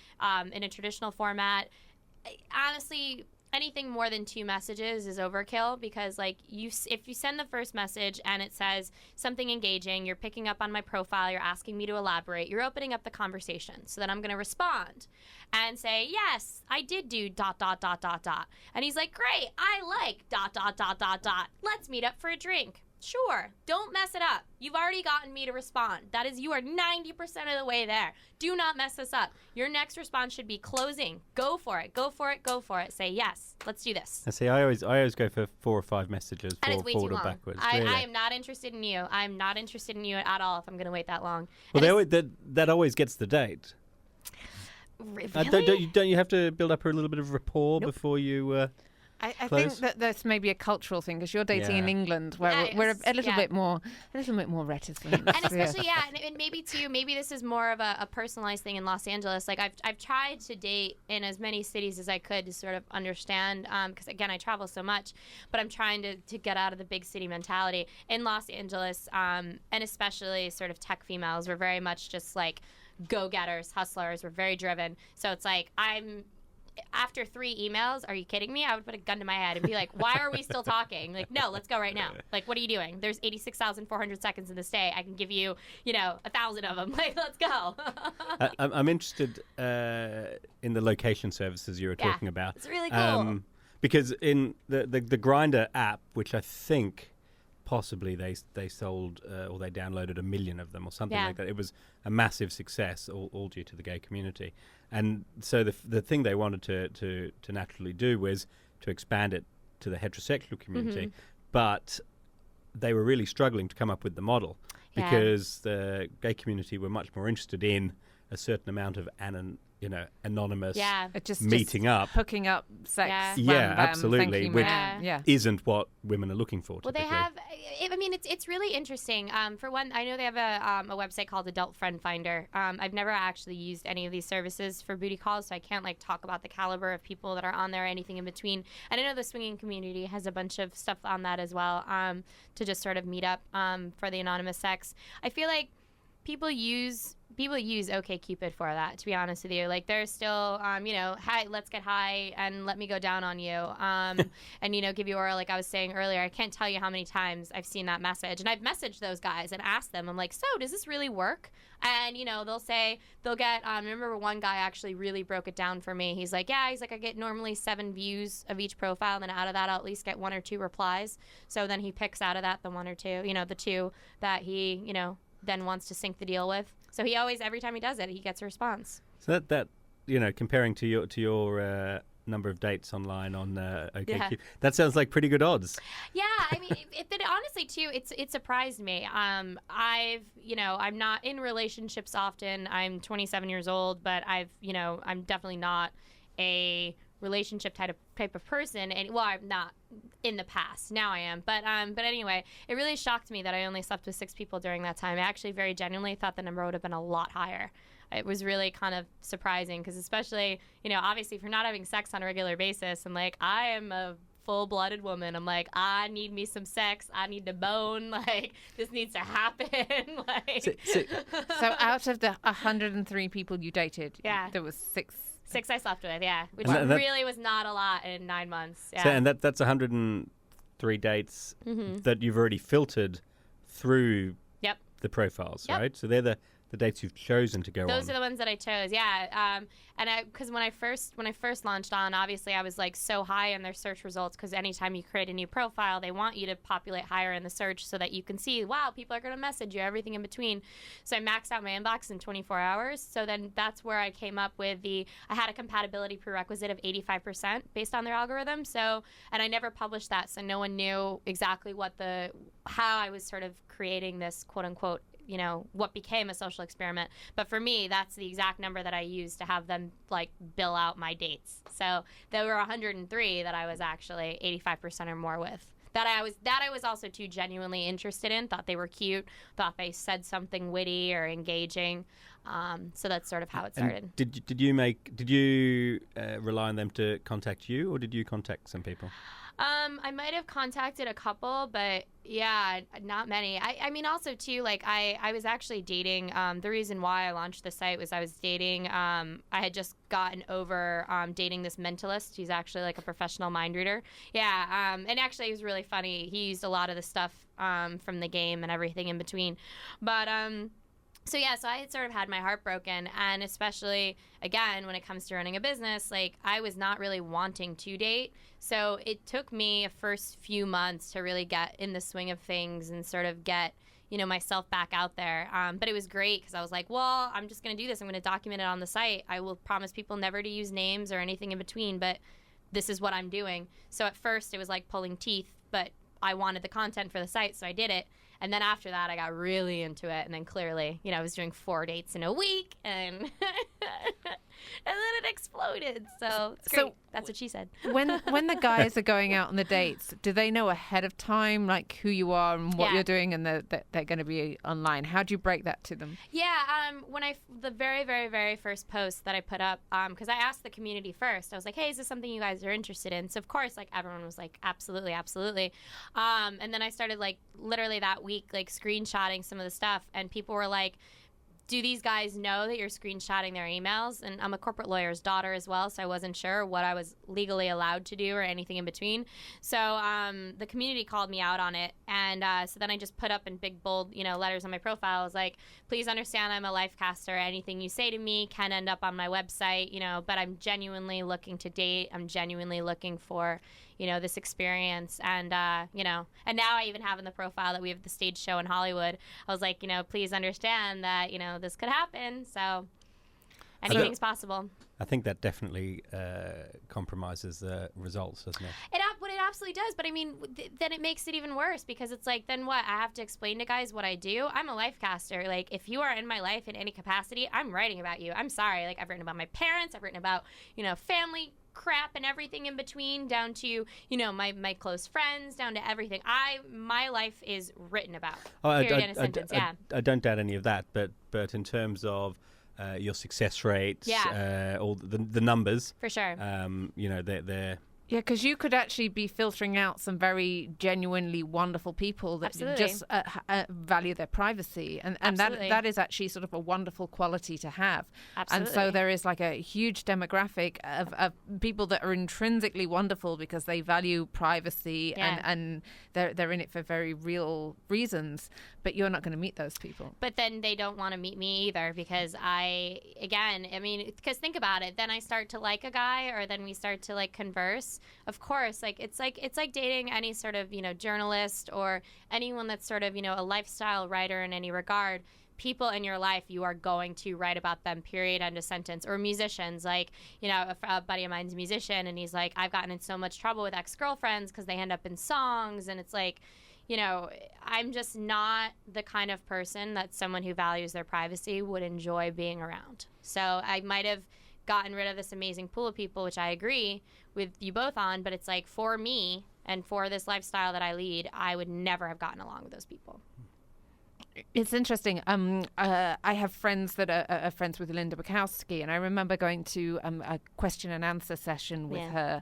in a traditional format. Honestly, anything more than 2 messages is overkill, because like if you send the first message and it says something engaging, you're picking up on my profile, you're asking me to elaborate, you're opening up the conversation. So then I'm going to respond and say, yes, I did do ... And he's like, great, I like ... Let's meet up for a drink. Sure, don't mess it up. You've already gotten me to respond. You are 90% of the way there. Do not mess this up. Your next response should be closing. Go for it. Say yes. Let's do this. I see. I always go for 4 or 5 messages, and it's way forward too or long. backwards. I am not interested in you. I'm not interested in you at all if I'm going to wait that long. Well, that always gets the date. Really? Don't you have to build up a little bit of rapport before you? I think that that's maybe a cultural thing, because you're dating in England, where we're a little bit more reticent. And especially, and maybe this is more of a personalized thing in Los Angeles. Like I've tried to date in as many cities as I could to sort of understand, because again, I travel so much, but I'm trying to get out of the big city mentality. In Los Angeles, and especially sort of tech females, we're very much just like go-getters, hustlers. We're very driven. So it's like after 3 emails, are you kidding me? I would put a gun to my head and be like, why are we still talking? Like, no, let's go right now. Like, what are you doing? There's 86,400 seconds in this day. I can give you, 1,000 of them. Like, let's go. I'm interested in the location services you were talking about. It's really cool. Because in the Grindr app, which I think possibly they sold or they downloaded 1 million of them or something like that. It was a massive success, all due to the gay community. And so the thing they wanted to naturally do was to expand it to the heterosexual community, but they were really struggling to come up with the model because the gay community were much more interested in a certain amount of anonymous meeting up, hooking up, sex. Absolutely, which isn't what women are looking for. Well, typically. they have. It's really interesting. For one, I know they have a website called Adult Friend Finder. I've never actually used any of these services for booty calls, so I can't talk about the caliber of people that are on there or anything in between. And I know the swinging community has a bunch of stuff on that as well, to just sort of meet up for the anonymous sex. I feel like people use OkCupid for that, to be honest with you. Like, they're still, hi, let's get high and let me go down on you. And, give you oral, like I was saying earlier. I can't tell you how many times I've seen that message. And I've messaged those guys and asked them, I'm like, so does this really work? And, they'll get, I remember one guy actually really broke it down for me. He's like, I get normally 7 views of each profile. And then out of that, I'll at least get 1 or 2 replies. So then he picks out of that the 1 or 2, the 2 that he, then wants to sync the deal with. So he always, every time he does it, he gets a response. So that comparing to your number of dates online on OkCupid, that sounds like pretty good odds. Yeah, I mean, but honestly too, it surprised me. I'm not in relationships often. I'm 27 years old, but I'm definitely not a relationship type of person, and well, I'm not in the past. Now I am, but anyway, it really shocked me that I only slept with 6 people during that time. I actually very genuinely thought the number would have been a lot higher. It was really kind of surprising because, especially, obviously, if you're not having sex on a regular basis, and like I am a full-blooded woman, I'm like, I need me some sex. I need to bone. Like, this needs to happen. Like, so out of the 103 people you dated, there was 6 I slept with, which really was not a lot in 9 months. Yeah. So, and that's 103 dates that you've already filtered through the profiles, right? So they're the dates you've chosen to go on. Those are the ones that I chose, and because when I first launched on, obviously I was like so high in their search results, because anytime you create a new profile, they want you to populate higher in the search so that you can see, wow, people are going to message you, everything in between. So I maxed out my inbox in 24 hours. So then that's where I came up with I had a compatibility prerequisite of 85% based on their algorithm. So, and I never published that, so no one knew exactly how I was sort of creating this quote unquote what became a social experiment. But for me, that's the exact number that I used to have them like bill out my dates. So there were 103 that I was actually 85% or more with. That I was also too genuinely interested in, thought they were cute, thought they said something witty or engaging. So that's sort of how it started. And did you rely on them to contact you, or did you contact some people? I might have contacted a couple, but not many. I mean, also too, like I was actually dating. The reason why I launched the site was I was dating. I had just gotten over dating this mentalist. He's actually like a professional mind reader. Yeah. And actually, he was really funny. He used a lot of the stuff from the game and everything in between. But So I had sort of had my heart broken, and especially, again, when it comes to running a business, like, I was not really wanting to date. So it took me a first few months to really get in the swing of things and sort of get, myself back out there. But it was great because I was like, well, I'm just going to do this. I'm going to document it on the site. I will promise people never to use names or anything in between, but this is what I'm doing. So at first it was like pulling teeth, but I wanted the content for the site, so I did it. And then after that, I got really into it. And then clearly, I was doing 4 dates in a week, and and then it exploded. So it's great. That's what she said. When the guys are going out on the dates, do they know ahead of time, like, who you are and what you're doing, and that they're going to be online? How do you break that to them? Yeah, when the very, very, very first post that I put up, because I asked the community first, I was like, hey, is this something you guys are interested in? So of course, like, everyone was like, absolutely, absolutely. And then I started, like, literally that week, like, screenshotting some of the stuff, and people were like, do these guys know that you're screenshotting their emails? And I'm a corporate lawyer's daughter as well, so I wasn't sure what I was legally allowed to do or anything in between. So the community called me out on it, and so then I just put up in big, bold, letters on my profile. I was like, please understand I'm a life caster. Anything you say to me can end up on my website, but I'm genuinely looking to date. I'm genuinely looking for, this experience. And, and now I even have in the profile that we have the stage show in Hollywood. I was like, please understand that, this could happen. So anything's possible. I think that definitely compromises the results, doesn't it? It absolutely does. But I mean, then it makes it even worse, because it's like, then what? I have to explain to guys what I do. I'm a life caster. Like, if you are in my life in any capacity, I'm writing about you. I'm sorry. Like, I've written about my parents. I've written about, family crap and everything in between, down to my close friends, down to everything. My life is written about. Period in a sentence. I don't doubt any of that, but in terms of your success rates, all the numbers, for sure. They're Yeah, because you could actually be filtering out some very genuinely wonderful people that just value their privacy. And that is actually sort of a wonderful quality to have. Absolutely. And so there is like a huge demographic of people that are intrinsically wonderful because they value privacy and they're in it for very real reasons. But you're not going to meet those people. But then they don't want to meet me either, because because think about it. Then I start to like a guy, or then we start to, like, converse. of course, like it's like dating any sort of, journalist or anyone that's sort of, a lifestyle writer in any regard. People in your life, you are going to write about them, period, end of sentence. Or musicians, like, a buddy of mine's a musician, and he's like, I've gotten in so much trouble with ex-girlfriends because they end up in songs. And it's like, I'm just not the kind of person that someone who values their privacy would enjoy being around. So I might have gotten rid of this amazing pool of people, which I agree with you both on, but it's like, for me and for this lifestyle that I lead, I would never have gotten along with those people. It's interesting. I have friends that are friends with Linda Bukowski, and I remember going to a question and answer session with her.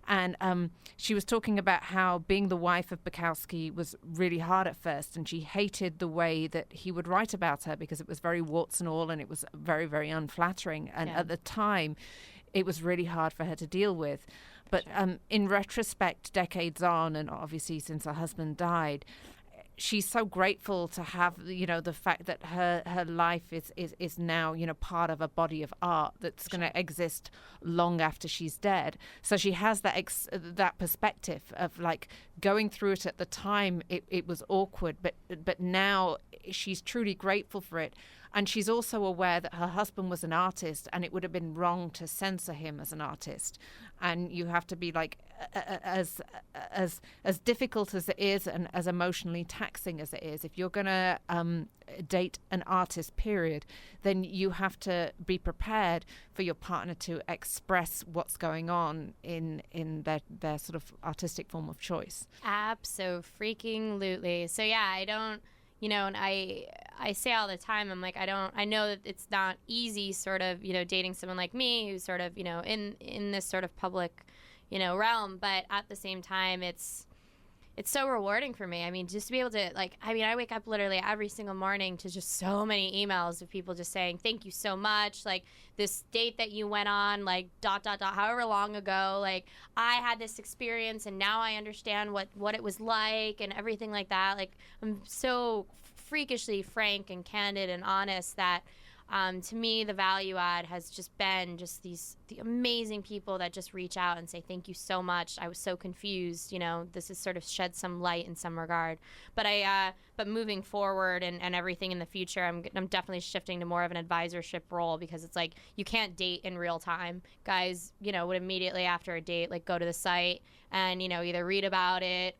And she was talking about how being the wife of Bukowski was really hard at first, and she hated the way that he would write about her because it was very warts and all, and it was very, very unflattering. And at the time, it was really hard for her to deal with. But in retrospect, decades on, and obviously since her husband died, she's so grateful to have, the fact that her life is now, part of a body of art that's going to exist long after she's dead. So she has that perspective of like going through it at the time. It was awkward, but now she's truly grateful for it. And she's also aware that her husband was an artist, and it would have been wrong to censor him as an artist. And you have to be like, as difficult as it is and as emotionally taxing as it is, if you're going to date an artist, period, then you have to be prepared for your partner to express what's going on in their sort of artistic form of choice. Abso-freaking-lutely. So yeah, I don't, and I say all the time, I'm like, I know that it's not easy sort of, dating someone like me who's sort of, in this sort of public, realm, but at the same time, it's so rewarding for me. I mean, just to be able to, I wake up literally every single morning to just so many emails of people just saying, thank you so much. Like, this date that you went on, like, ... however long ago, like, I had this experience and now I understand what it was like and everything like that. Like, I'm so freakishly frank and candid and honest that to me, the value add has just been just the amazing people that just reach out and say, thank you so much. I was so confused. This has sort of shed some light in some regard. But moving forward and everything in the future, I'm definitely shifting to more of an advisorship role, because it's like, you can't date in real time. Guys, would immediately after a date, like, go to the site and, either read about it,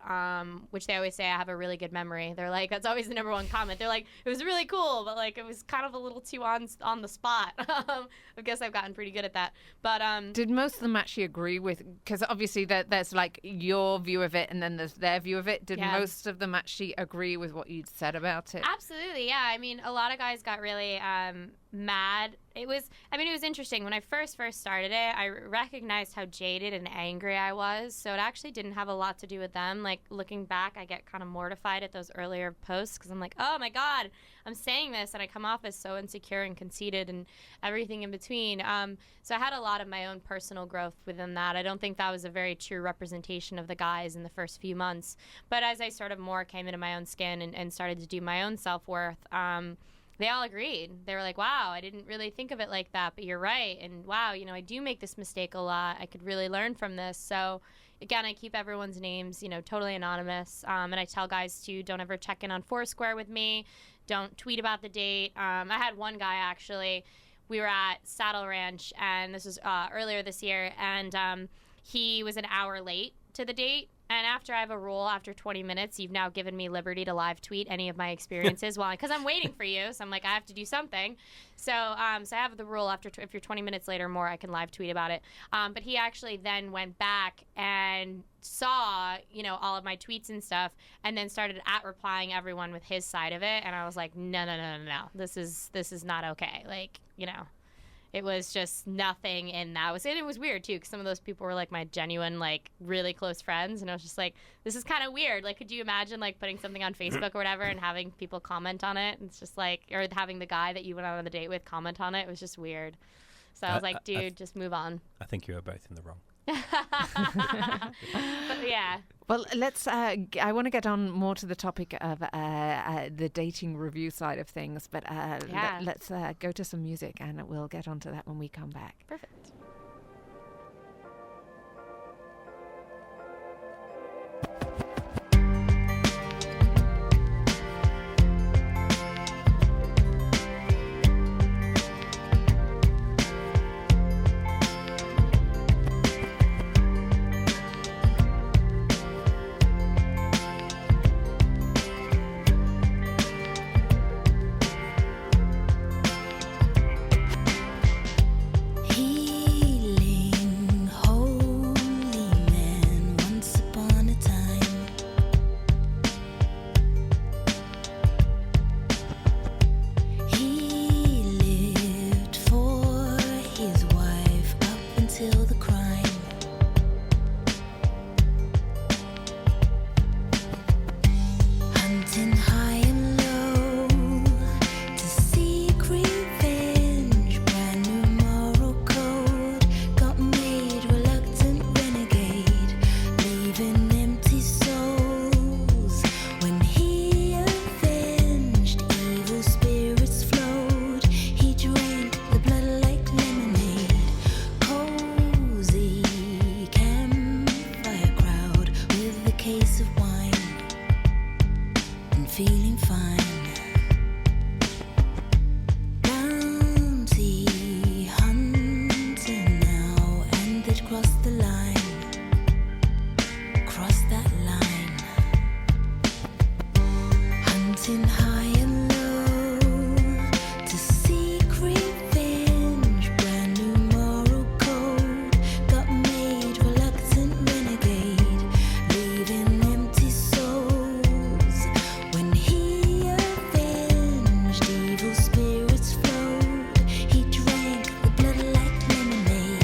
which they always say I have a really good memory. They're like, that's always the number one comment. They're like, it was really cool, but like, it was kind of a little too on the spot. I guess I've gotten pretty good at that. But did most of them actually agree with, because obviously there's like your view of it and then there's their view of it. Did most of them actually agree with what you'd said about it? Absolutely, yeah. I mean, a lot of guys got really mad. It was interesting. When I first started it, I recognized how jaded and angry I was. So it actually didn't have a lot to do with them. Like, looking back, I get kind of mortified at those earlier posts because I'm like, oh my God, I'm saying this, and I come off as so insecure and conceited and everything in between. So I had a lot of my own personal growth within that. I don't think that was a very true representation of the guys in the first few months. But as I sort of more came into my own skin and started to do my own self-worth, they all agreed. They were like, wow, I didn't really think of it like that, but you're right. And wow, I do make this mistake a lot. I could really learn from this. So again, I keep everyone's names, totally anonymous. And I tell guys too, don't ever check in on Foursquare with me. Don't tweet about the date. I had one guy actually, we were at Saddle Ranch, and this was earlier this year, and he was an hour late to the date. And after I have a rule, after 20 minutes, you've now given me liberty to live tweet any of my experiences because I'm waiting for you. So I'm like, I have to do something. So I have the rule if you're 20 minutes late or more, I can live tweet about it. But he actually then went back and saw, all of my tweets and stuff, and then started replying everyone with his side of it. And I was like, no. This is not okay. Like, it was just nothing in that. And it was weird, too, because some of those people were, like, my genuine, like, really close friends. And I was just like, this is kind of weird. Like, could you imagine, like, putting something on Facebook or whatever and having people comment on it? It's just like, or having the guy that you went out on the date with comment on it. It was just weird. So I was like, dude, just move on. I think you were both in the wrong. But yeah. Well, let's. I want to get on more to the topic of the dating review side of things, but let's go to some music, and we'll get onto that when we come back. Perfect. feeling fine. Bounty hunter now, and they'd crossed the line. Cross that line. Hunting high and low to seek revenge. Brand new moral code got made. Reluctant renegade, leaving empty souls. When he avenged, evil spirits flowed. He drank the blood like lemonade.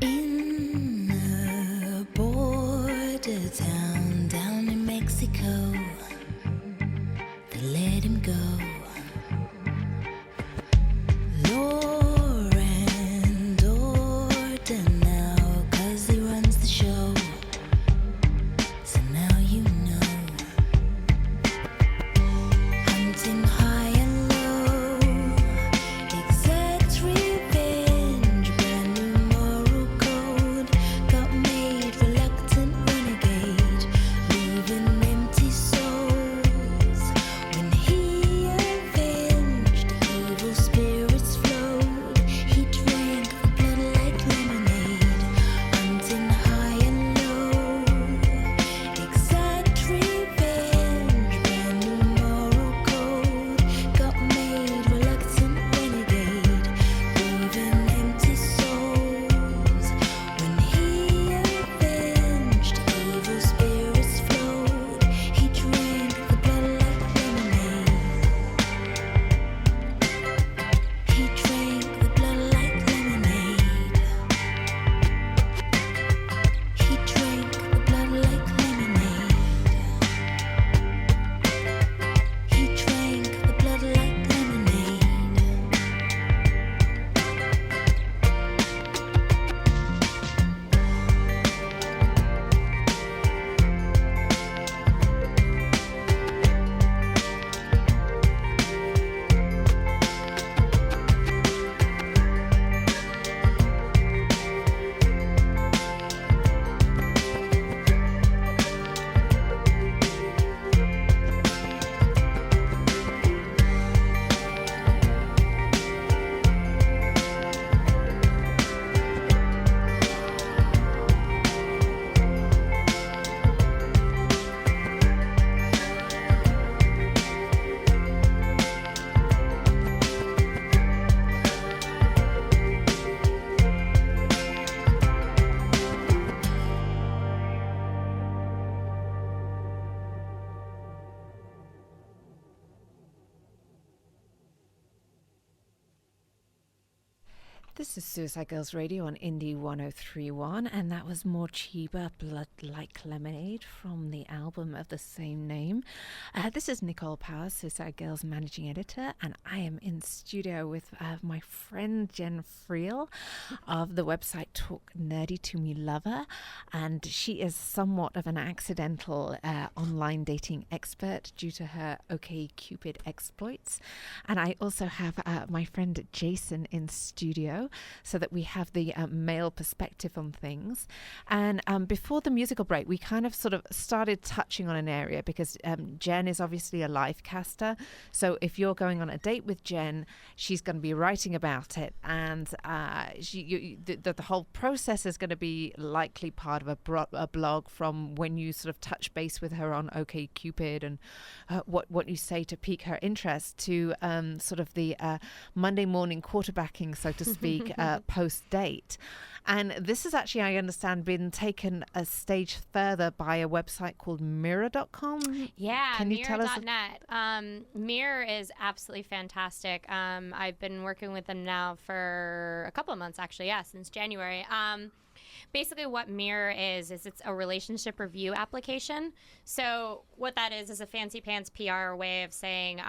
In a border town down in Mexico, they let him go. Law and order now, 'cause he runs the show. So now you know. Hunting high and low, exact revenge. Brand new moral code got made. Reluctant renegade, leaving empty souls. When he avenged, evil spirits flowed. He drank the blood like lemonade. Hunting high and low, exact revenge. Brand new moral code got made. Reluctant renegade, leaving empty souls. When he avenged, evil spirits flowed. He drank the blood like lemonade. He drank the blood like lemonade. He drank the blood like lemonade. He drank the blood like lemonade. This is Suicide Girls Radio on Indie 1031, and that was More Chiba Blood Like Lemonade from the album of the same name. This is Nicole Powers, Suicide Girls managing editor, and I am in studio with my friend Jen Friel of the website Talk Nerdy to Me Lover, and she is somewhat of an accidental online dating expert due to her OkCupid exploits. And I also have my friend Jason in studio, so that we have the male perspective on things. And before the musical break, we kind of sort of started touching on an area because Jen is obviously a live caster. So if you're going on a date with Jen, she's going to be writing about it. And the whole process is going to be likely part of a blog from when you sort of touch base with her on OkCupid and what you say to pique her interest to sort of the Monday morning quarterbacking, so to speak, post-date. And this has actually, I understand, been taken a stage further by a website called Mirror.com. Yeah, Can you tell us? Mirror.net. Mirror is absolutely fantastic. I've been working with them now for a couple of months, actually, since January. basically what Mirror is it's a relationship review application. So what that is a fancy pants PR way of saying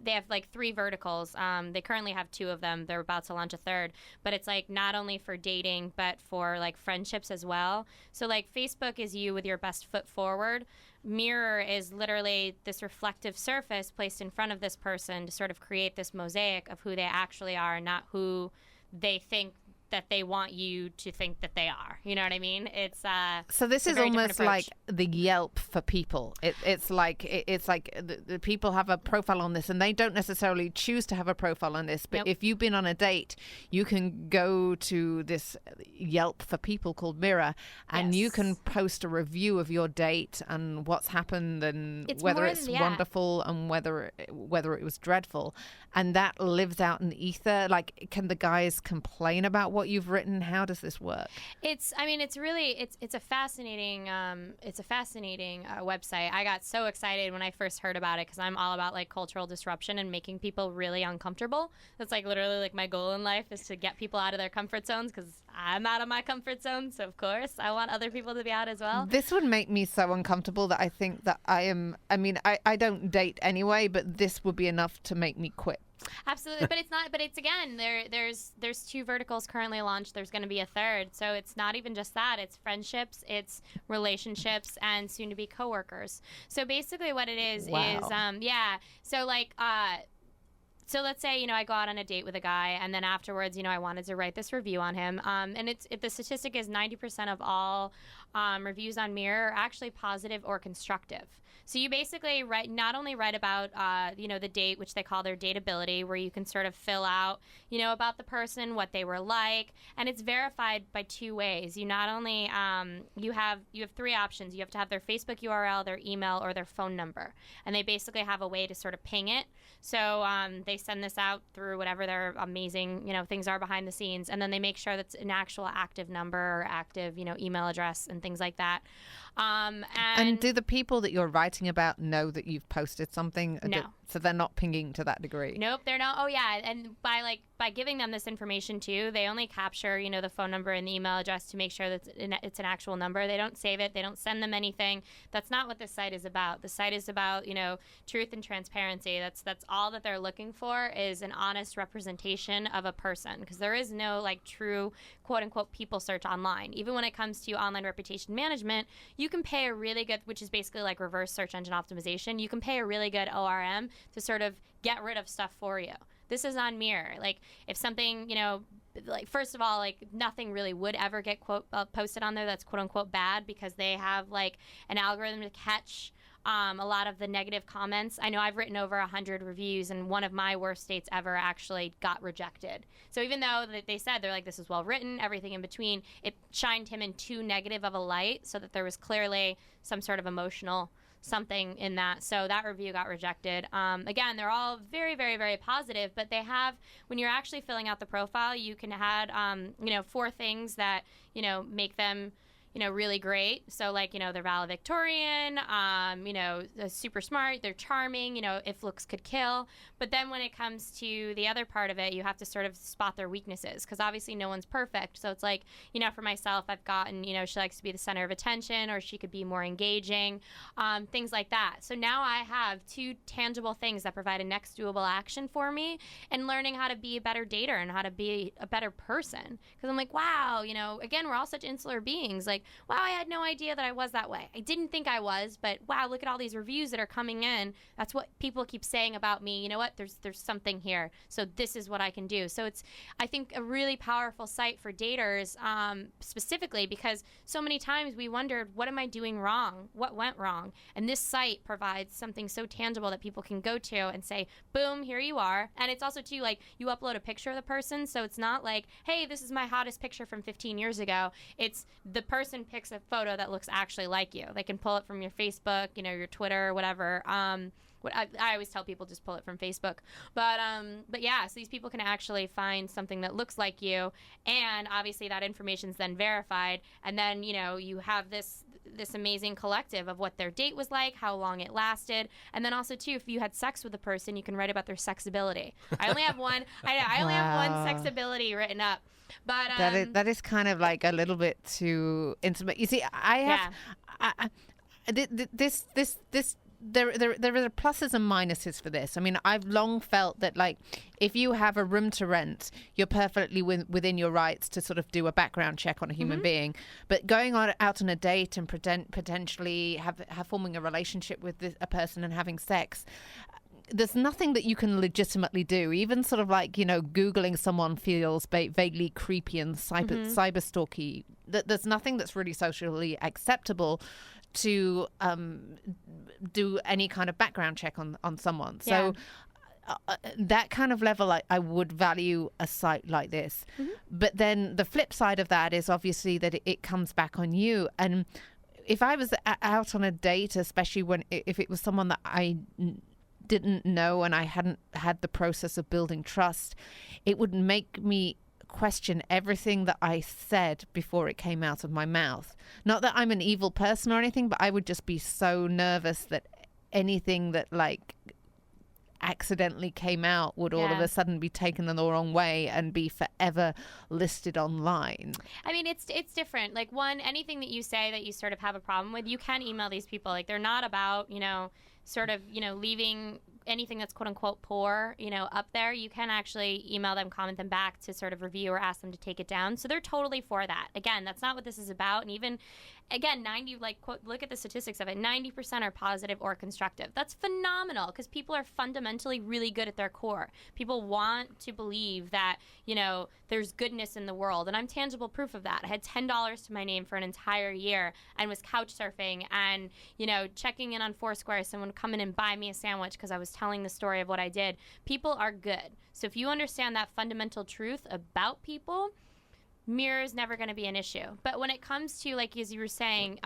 they have like 3 verticals. They currently have 2 of them. They're about to launch a 3rd, but it's like not only for dating but for like friendships as well. So like Facebook is you with your best foot forward. Mirror is literally this reflective surface placed in front of this person to sort of create this mosaic of who they actually are, not who they think that they want you to think that they are. You know what I mean? It's so this is almost like the Yelp for people. It's like the people have a profile on this, and they don't necessarily choose to have a profile on this. But if you've been on a date, you can go to this Yelp for people called Mirror, and you can post a review of your date and what's happened and whether it's wonderful and whether it was dreadful, and that lives out in the ether. Like, can the guys complain about what you've written? How does this work? It's a fascinating website. I got so excited when I first heard about it because I'm all about like cultural disruption and making people really uncomfortable. That's like literally like my goal in life is to get people out of their comfort zones, because I'm out of my comfort zone, so of course I want other people to be out as well. This would make me so uncomfortable that I think that I don't date anyway, but this would be enough to make me quit. Absolutely, but it's not. But it's again, there's 2 verticals currently launched. There's going to be a 3rd, so it's not even just that. It's friendships, it's relationships, and soon to be coworkers. So basically, what it is So like. So let's say, I go out on a date with a guy, and then afterwards, I wanted to write this review on him. And the statistic is 90% of all reviews on Mirror are actually positive or constructive. So you basically not only write about, the date, which they call their dateability, where you can sort of fill out, about the person, what they were like, and it's verified by 2 ways. You not only, you have 3 options. You have to have their Facebook URL, their email, or their phone number. And they basically have a way to sort of ping it. So they send this out through whatever their amazing, things are behind the scenes. And then they make sure that's an actual active number or active, email address and things like that. And do the people that you're writing about know that you've posted something? No. So they're not pinging to that degree? Nope, they're not. Oh, yeah. And by giving them this information, too, they only capture, the phone number and the email address to make sure that it's an actual number. They don't save it. They don't send them anything. That's not what this site is about. The site is about, truth and transparency. That's all that they're looking for, is an honest representation of a person, because there is no, true, quote-unquote, people search online. Even when it comes to online reputation management, you can pay a really good, which is basically like reverse search engine optimization, you can pay a really good ORM to sort of get rid of stuff for you. This is on Mirror. Like, if something, first of all, nothing really would ever get posted on there that's quote unquote bad, because they have an algorithm to catch a lot of the negative comments. I know I've written over 100 reviews, and one of my worst dates ever actually got rejected. So even though they said they're like, this is well written, everything in between, it shined him in too negative of a light, so that there was clearly some sort of emotional something in that. So that review got rejected. Again, they're all very, very, very positive, but they have, when you're actually filling out the profile, you can add, 4 things that, make them, really great. So they're valedictorian, super smart, they're charming, if looks could kill. But then when it comes to the other part of it, you have to sort of spot their weaknesses, because obviously no one's perfect. So it's for myself, I've gotten, she likes to be the center of attention, or she could be more engaging, things like that. So now I have 2 tangible things that provide a next doable action for me, and learning how to be a better dater and how to be a better person. Because I'm like, wow, again, we're all such insular beings. Wow, I had no idea that I was that way. I didn't think I was, but wow, look at all these reviews that are coming in. That's what people keep saying about me. You know what? There's something here. So this is what I can do. So it's, I think, a really powerful site for daters, specifically because so many times we wondered, what am I doing wrong? What went wrong? And this site provides something so tangible that people can go to and say, boom, here you are. And it's also, too, you upload a picture of the person. So it's not like, hey, this is my hottest picture from 15 years ago. It's the person picks a photo that looks actually like you. They can pull it from your Facebook, your Twitter, whatever. I always tell people just pull it from Facebook. But yeah, so these people can actually find something that looks like you, and obviously that information is then verified, and then you have this this amazing collective of what their date was like, how long it lasted, and then also too, if you had sex with a person, you can write about their sexability. I only have one. I only have one sexability written up, but that is kind of like a little bit too intimate. You see, I have this. There are pluses and minuses for this. I mean, I've long felt that, like, if you have a room to rent, you're perfectly within your rights to sort of do a background check on a human being. But going out on a date and potentially have forming a relationship with a person and having sex, there's nothing that you can legitimately do. Even sort of like, Googling someone feels vaguely creepy and cyber stalky. There's nothing that's really socially acceptable to do any kind of background check on someone. So that kind of level, I would value a site like this. But then the flip side of that is obviously that it comes back on you. And if I was out on a date, especially if it was someone that I didn't know and I hadn't had the process of building trust, it would make me question everything that I said before it came out of my mouth. Not that I'm an evil person or anything, but I would just be so nervous that anything that like accidentally came out would all of a sudden be taken in the wrong way and be forever listed online. I mean, it's different. Like, anything that you say that you sort of have a problem with, you can email these people. Like, they're not about, sort of, leaving anything that's quote unquote poor, up there. You can actually email them, comment them back to sort of review or ask them to take it down. So they're totally for that. Again, that's not what this is about. And even, again, look at the statistics of it. 90% are positive or constructive. That's phenomenal because people are fundamentally really good at their core. People want to believe that, there's goodness in the world. And I'm tangible proof of that. I had $10 to my name for an entire year and was couch surfing and, checking in on Foursquare. Someone would come in and buy me a sandwich because I was telling the story of what I did. People are good. So if you understand that fundamental truth about people, mirror is never going to be an issue. But when it comes to, like, as you were saying,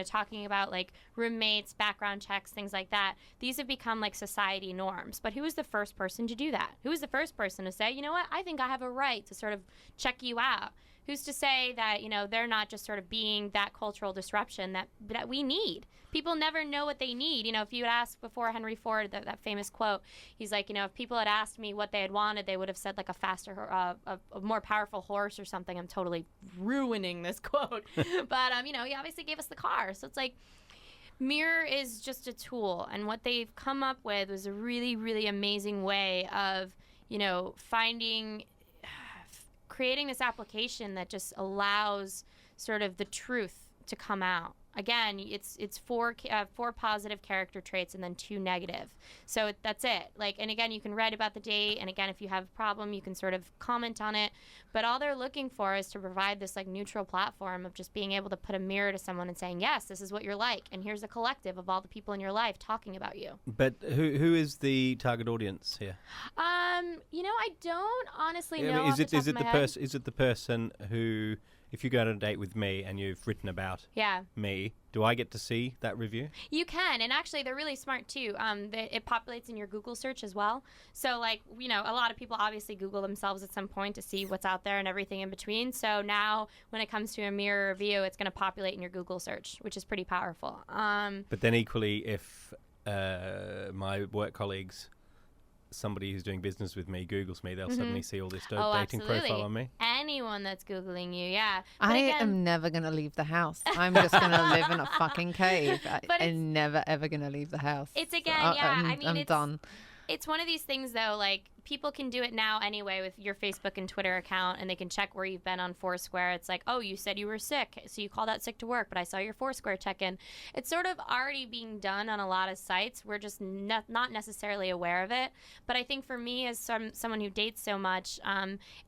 talking about like roommates, background checks, things like that, these have become like society norms. But who was the first person to do that? Who was the first person to say, you know what, I think I have a right to sort of check you out? Who's to say that, they're not just sort of being that cultural disruption that we need? People never know what they need. If you had asked before Henry Ford, that famous quote, he's like, if people had asked me what they had wanted, they would have said like a faster, a more powerful horse or something. I'm totally ruining this quote. But, he obviously gave us the car. So it's like, Mirror is just a tool. And what they've come up with was a really, really amazing way of, creating this application that just allows sort of the truth to come out. Again, it's four positive character traits and then 2 negative. So that's it. Like, and again, you can write about the date. And again, if you have a problem, you can sort of comment on it. But all they're looking for is to provide this like neutral platform of just being able to put a mirror to someone and saying, yes, this is what you're like. And here's a collective of all the people in your life talking about you. But who is the target audience here? I don't honestly know. Is it the person who, if you go on a date with me and you've written about me, do I get to see that review? You can, and actually they're really smart too. It populates in your Google search as well. So like, a lot of people obviously Google themselves at some point to see what's out there and everything in between. So now when it comes to a mirror review, it's going to populate in your Google search, which is pretty powerful. But then equally, if my work colleagues, somebody who's doing business with me Googles me, they'll suddenly see all this dating absolutely. profile on me. Anyone that's Googling you, yeah. But I am never going to leave the house. I'm just going to live in a fucking cave. I'm never, ever going to leave the house. It's again, I'm done. It's one of these things, though, like, people can do it now anyway with your Facebook and Twitter account, and they can check where you've been on Foursquare. It's like, oh, you said you were sick, so you called out sick to work, but I saw your Foursquare check-in. It's sort of already being done on a lot of sites. We're just not necessarily aware of it. But I think for me, as someone who dates so much,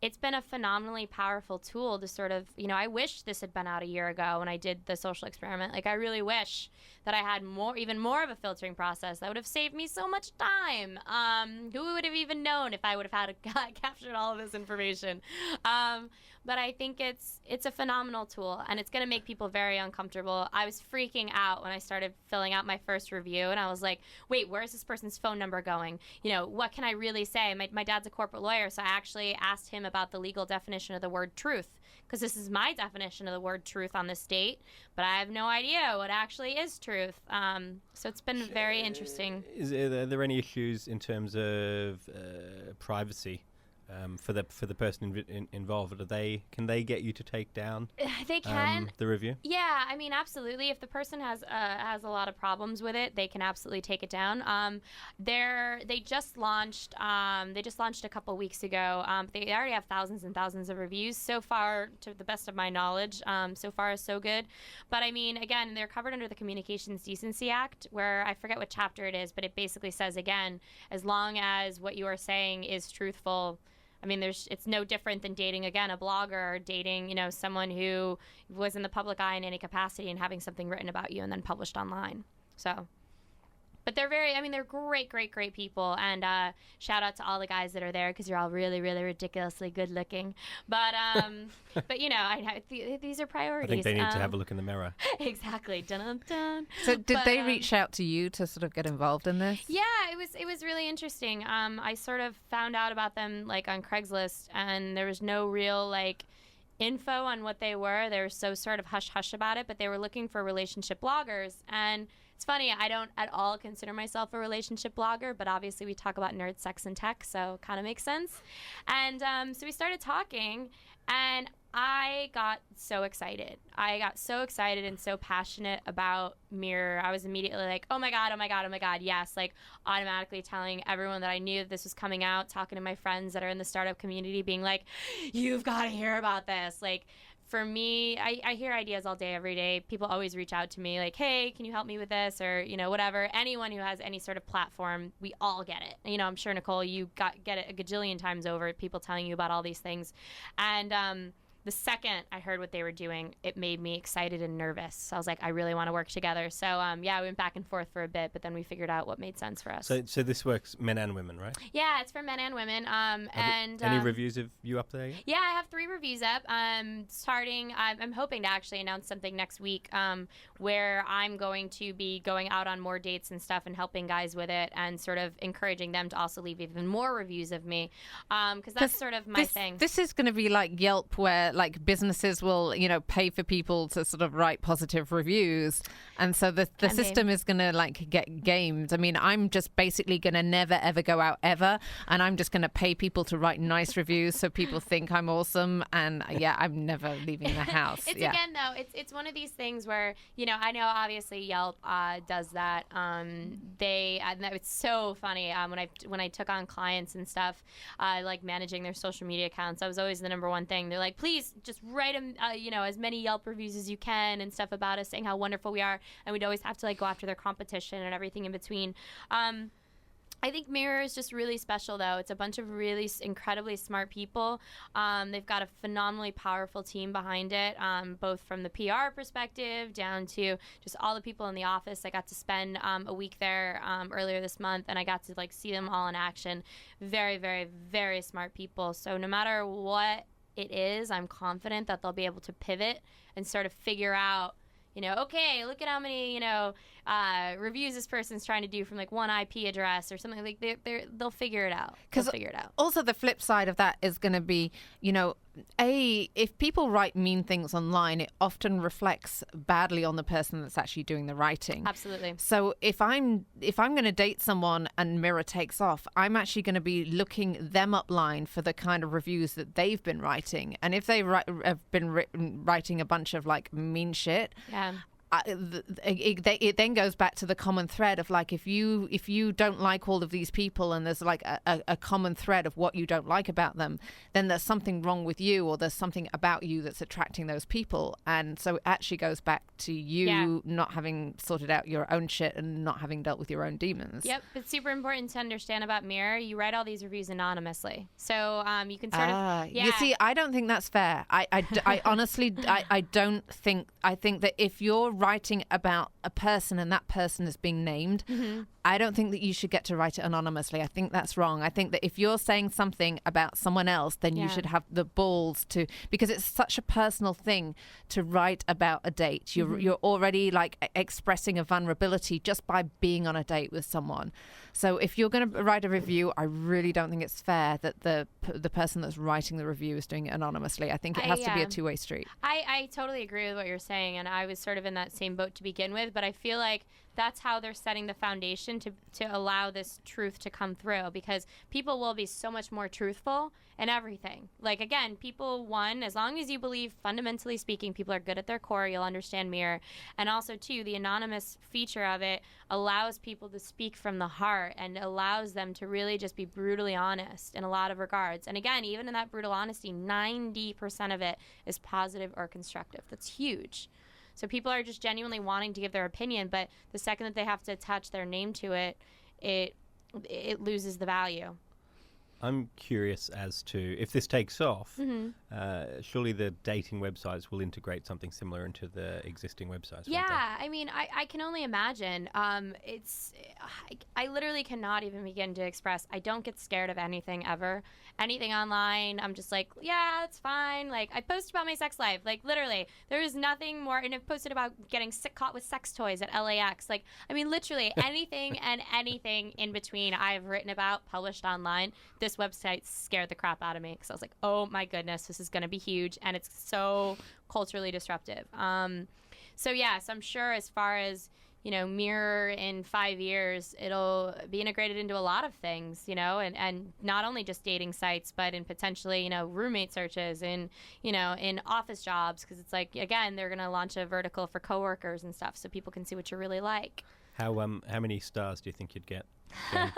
it's been a phenomenally powerful tool to sort of, I wish this had been out a year ago when I did the social experiment. Like, I really wish that I had even more of a filtering process that would have saved me so much time. Who would have even known if I would have had captured all of this information? but I think it's a phenomenal tool, and it's going to make people very uncomfortable. I was freaking out when I started filling out my first review, and I was like, wait, where's this person's phone number going? You know, what can I really say? My dad's a corporate lawyer, so I actually asked him about the legal definition of the word truth, because this is my definition of the word truth on this date, but I have no idea what actually is truth. So it's been very interesting. Are there any issues in terms of privacy for the person involved? Can they get you to take down? They can. The review. Yeah, I mean, absolutely. If the person has a lot of problems with it, they can absolutely take it down. They just launched a couple weeks ago. They already have thousands and thousands of reviews so far, to the best of my knowledge. So far, so good. But I mean, again, they're covered under the Communications Decency Act, where I forget what chapter it is, but it basically says, again, as long as what you are saying is truthful. I mean, it's no different than dating, again, a blogger, or dating, you know, someone who was in the public eye in any capacity and having something written about you and then published online. So, but they're they're great, great, great people. And shout out to all the guys that are there, because you're all really, really ridiculously good looking. But, but you know, these are priorities. I think they need to have a look in the mirror. Exactly. Dun-dun-dun. So did they reach out to you to sort of get involved in this? Yeah, it was really interesting. I sort of found out about them like on Craigslist, and there was no real like info on what they were. They were so sort of hush-hush about it, but they were looking for relationship bloggers. And it's funny, I don't at all consider myself a relationship blogger, but obviously we talk about nerd, sex, and tech, so it kind of makes sense. And so we started talking, and I got so excited. I got so excited and so passionate about Mirror. I was immediately like, oh my God, oh my God, oh my God, yes. Like automatically telling everyone that I knew that this was coming out, talking to my friends that are in the startup community, being like, you've got to hear about this. Like, for me, I hear ideas all day, every day. People always reach out to me like, hey, can you help me with this? Or, you know, whatever. Anyone who has any sort of platform, we all get it. You know, I'm sure, Nicole, you get it a gajillion times over, people telling you about all these things. And the second I heard what they were doing, it made me excited and nervous. So I was like, I really want to work together. So, yeah, we went back and forth for a bit, but then we figured out what made sense for us. So this works men and women, right? Yeah, it's for men and women. Any reviews of you up there yet? Yeah, I have 3 reviews up. I'm hoping to actually announce something next week where I'm going to be going out on more dates and stuff and helping guys with it and sort of encouraging them to also leave even more reviews of me, because that's sort of my thing. This is going to be like Yelp, where like businesses will, you know, pay for people to sort of write positive reviews, and so the system is going to like get gamed. I mean, I'm just basically going to never ever go out ever, and I'm just going to pay people to write nice reviews so people think I'm awesome, and yeah, I'm never leaving the house. Again though, it's one of these things where, you know, I know obviously Yelp does that. It's so funny when I took on clients and stuff, like managing their social media accounts, that was always the number one thing. They're like, please just write them, you know, as many Yelp reviews as you can and stuff about us, saying how wonderful we are, and we'd always have to like go after their competition and everything in between. I think Mirror is just really special, though. It's a bunch of really incredibly smart people. They've got a phenomenally powerful team behind it, both from the PR perspective down to just all the people in the office. I got to spend a week there earlier this month, and I got to like see them all in action. Very, very, very smart people. So no matter what it is, I'm confident that they'll be able to pivot and sort of figure out, you know, okay, look at how many, you know, reviews this person's trying to do from like one IP address or something. Like they'll figure it out. Because also the flip side of that is going to be, you know, if people write mean things online, it often reflects badly on the person that's actually doing the writing. Absolutely. So if I'm going to date someone and Mirror takes off, I'm actually going to be looking them up line for the kind of reviews that they've been writing. And if they have been writing a bunch of like mean shit, yeah. It then goes back to the common thread of like, if you don't like all of these people and there's like a common thread of what you don't like about them, then there's something wrong with you, or there's something about you that's attracting those people. And so it actually goes back to you not having sorted out your own shit and not having dealt with your own demons. Yep. It's super important to understand about Mirror. You write all these reviews anonymously, so you can sort of You see, I don't think that's fair. I honestly I don't think. I think that if you're writing about a person and that person is being named, I don't think that you should get to write it anonymously. I think that's wrong. I think that if you're saying something about someone else, then you should have the balls to, because it's such a personal thing to write about a date. You're already like expressing a vulnerability just by being on a date with someone. So if you're going to write a review, I really don't think it's fair that the person that's writing the review is doing it anonymously. I think it has to be a two-way street. I totally agree with what you're saying, and I was sort of in that same boat to begin with, but I feel like that's how they're setting the foundation to allow this truth to come through, because people will be so much more truthful in everything. Like, again, people, one, as long as you believe, fundamentally speaking, people are good at their core, you'll understand Mirror. And also, two, the anonymous feature of it allows people to speak from the heart and allows them to really just be brutally honest in a lot of regards. And again, even in that brutal honesty, 90% of it is positive or constructive. That's huge. So people are just genuinely wanting to give their opinion, but the second that they have to attach their name to it, it loses the value. I'm curious as to if this takes off. Surely the dating websites will integrate something similar into the existing websites. Yeah, I mean, I can only imagine. I literally cannot even begin to express. I don't get scared of anything ever. Anything online, I'm just like, yeah, it's fine. Like, I post about my sex life. Like, literally, there is nothing more. And I've posted about getting caught with sex toys at LAX. Like, I mean, literally anything and anything in between I've written about, published online. This website scared the crap out of me because I was like, oh my goodness, this is going to be huge. And it's so culturally disruptive. So, yes, I'm sure as far as, Mirror in 5 years, it'll be integrated into a lot of things, and not only just dating sites, but in potentially, roommate searches and, in office jobs, because it's like, again, they're going to launch a vertical for coworkers and stuff so people can see what you're really like. How many stars do you think you'd get? I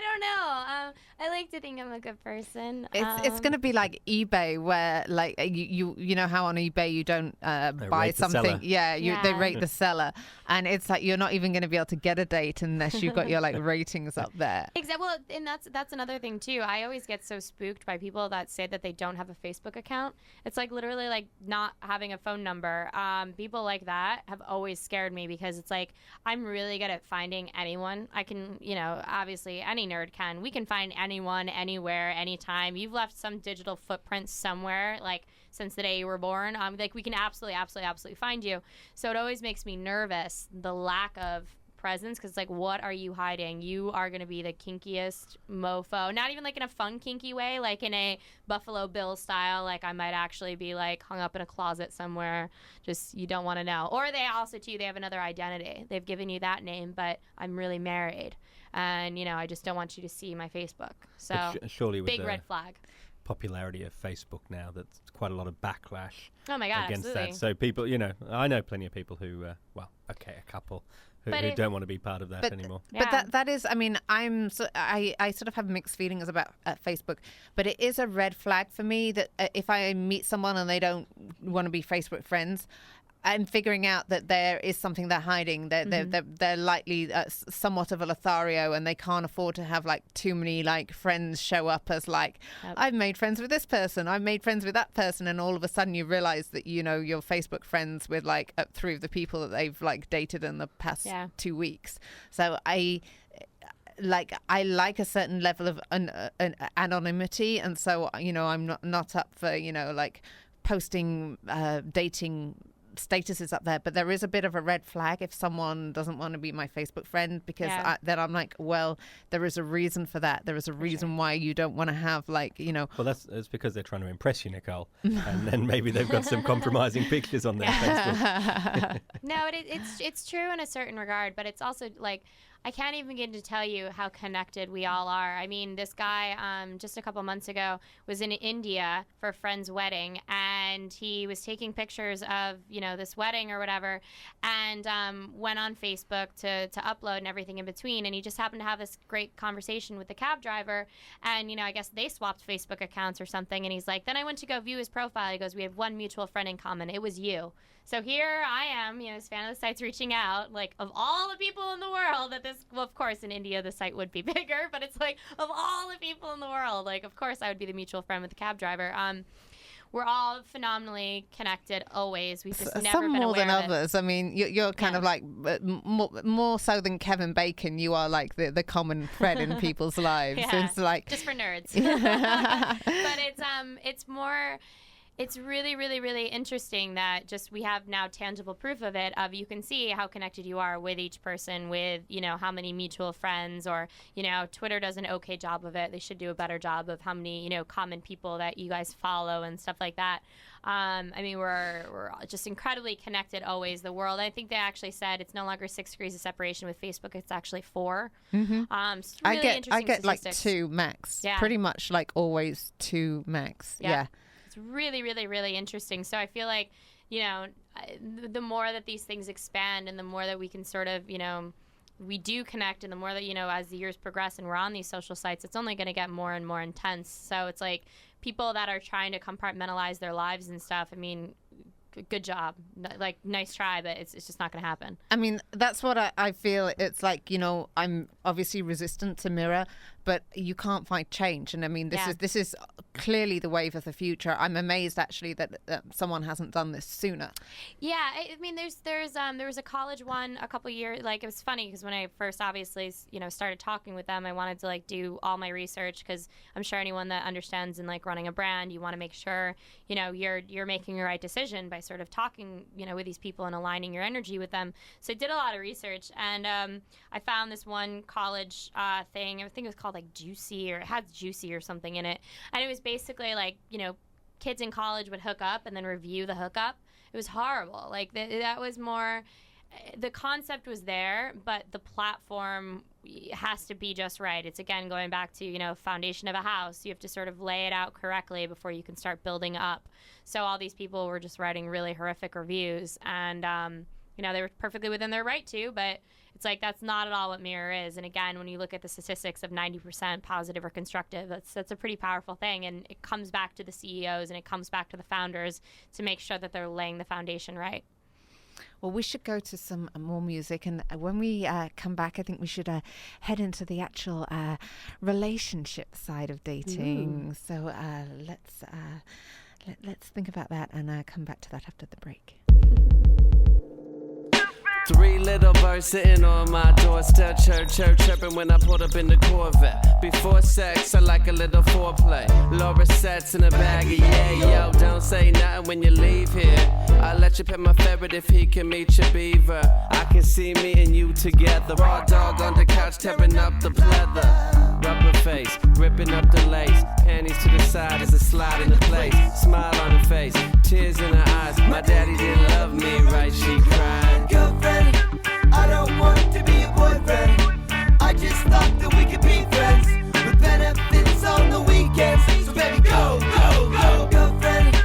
don't know. I like to think I'm a good person. It's going to be like eBay, where like you know how on eBay you don't buy something. They rate the seller, and it's like you're not even going to be able to get a date unless you've got your like ratings up there. Exactly. Well, and that's another thing too. I always get so spooked by people that say that they don't have a Facebook account. It's like literally like not having a phone number. People like that have always scared me, because it's like I'm really good at finding anyone. I can, obviously any nerd can. We can find anyone, anywhere, anytime. You've left some digital footprint somewhere, like since the day you were born. Like we can absolutely find you. So it always makes me nervous, the lack of presence, because like, what are you hiding? You are going to be the kinkiest mofo. Not even like in a fun kinky way, like in a Buffalo Bill style, like I might actually be like hung up in a closet somewhere, just you don't want to know. Or they also too, they have another identity. They've given you that name, but I'm really married, and I just don't want you to see my Facebook. So surely with big red flag. Popularity of Facebook now, that's quite a lot of backlash absolutely. against that. So people, I know plenty of people who a couple who don't want to be part of that anymore. But that is, I mean, I sort of have mixed feelings about Facebook, but it is a red flag for me that if I meet someone and they don't want to be Facebook friends, I'm figuring out that there is something they're hiding. They're likely somewhat of a Lothario, and they can't afford to have like too many like friends show up as like, I've made friends with this person, I've made friends with that person, and all of a sudden you realize that you're Facebook friends with like 3 of the people that they've like dated in the past 2 weeks. So I like a certain level of anonymity, and so I'm not up for like posting dating statuses up there, but there is a bit of a red flag if someone doesn't want to be my Facebook friend, because then I'm like, well, there is a reason for that. There is a reason why you don't want to have like, Well, that's because they're trying to impress you, Nicole, and then maybe they've got some compromising pictures on their Facebook. No, it's true in a certain regard, but it's also like, I can't even begin to tell you how connected we all are. I mean, this guy just a couple months ago was in India for a friend's wedding, and he was taking pictures of, this wedding or whatever, and went on Facebook to upload and everything in between, and he just happened to have this great conversation with the cab driver, and, I guess they swapped Facebook accounts or something, and he's like, then I went to go view his profile. He goes, we have one mutual friend in common. It was you. So here I am, this fan of the site's reaching out, like, of all the people in the world well, of course, in India, the site would be bigger, but it's like, of all the people in the world, like, of course I would be the mutual friend with the cab driver. we're all phenomenally connected always. We've just never some been more aware than of it. others. I mean, you're kind of like more so than Kevin Bacon. You are like the common thread in people's lives. Yeah, It's like just for nerds. But it's more. It's really, really, really interesting that just we have now tangible proof of it. Of you can see how connected you are with each person, with how many mutual friends, or Twitter does an okay job of it. They should do a better job of how many common people that you guys follow and stuff like that. I mean, we're just incredibly connected always. The world. I think they actually said it's no longer 6 degrees of separation with Facebook. It's actually 4. Mm-hmm. It's really I get like statistics. 2 max. Yeah. Pretty much like always 2 max. Yeah. It's really, really, really interesting. So I feel like, the more that these things expand and the more that we can sort of, we do connect, and the more that, as the years progress and we're on these social sites, it's only going to get more and more intense. So it's like people that are trying to compartmentalize their lives and stuff, I mean, good job. Like, nice try, but it's just not going to happen. I mean, that's what I feel. It's like, I'm obviously resistant to mirror, but you can't fight change. And I mean, this is clearly the wave of the future. I'm amazed actually that someone hasn't done this sooner. Yeah, I mean, there was a college one a couple years. Like, it was funny because when I first obviously started talking with them, I wanted to like do all my research, because I'm sure anyone that understands in like running a brand, you want to make sure you're making the right decision by sort of talking with these people and aligning your energy with them. So I did a lot of research, and I found this one college thing. I think it was called like Juicy, or it had Juicy or something in it, and it was basically like kids in college would hook up and then review the hookup. It was horrible. Like that was more. The concept was there, but the platform has to be just right. It's again going back to foundation of a house. You have to sort of lay it out correctly before you can start building up. So all these people were just writing really horrific reviews, and they were perfectly within their right to, but it's like that's not at all what mirror is. And again, when you look at the statistics of 90% positive or constructive, that's a pretty powerful thing. And it comes back to the CEOs and it comes back to the founders to make sure that they're laying the foundation right. Well, we should go to some more music, and when we come back, I think we should head into the actual relationship side of dating. Ooh. So let's think about that and come back to that after the break. 3 little birds sitting on my door, still chirping when I pulled up in the Corvette. Before sex, I like a little foreplay. Laura sets in a bag of yo, don't say nothing when you leave here. I'll let you pet my ferret if he can meet your beaver. I can see me and you together, raw dog on the couch tearing up the pleather. Rubber face, ripping up the lace, panties to the side as I slide into place. Smile on her face, tears in her eyes. My daddy didn't love me, right? She cried. Girlfriend, I don't want to be a boyfriend. I just thought that we could be friends with benefits on the weekends. So baby, go, go, go. Girlfriend,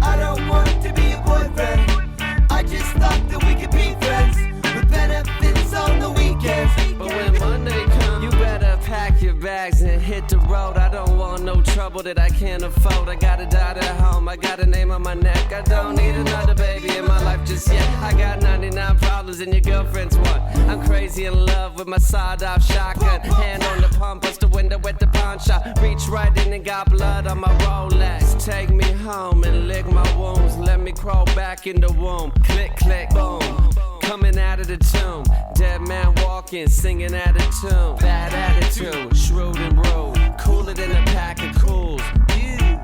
I don't want to be a boyfriend. I just thought that we could be friends with benefits on the weekends. But when Monday comes, you better pack your bags and hit the road. I don't want no trouble that I can't afford. I got a daughter at home, I got a name on my neck. I don't need another baby in my life just yet. I got 99 problems and your girlfriend's one. I'm crazy in love with my sawed-off shotgun. Hand on the pump, bust the window at the pawn shop. Reach right in and got blood on my Rolex. Take me home and lick my wounds. Let me crawl back in the womb. Click, click, boom. Coming out of the tomb. Dead man walking, singing out of tune. Bad attitude, shrewd and rude. Cooler than a pack of cools.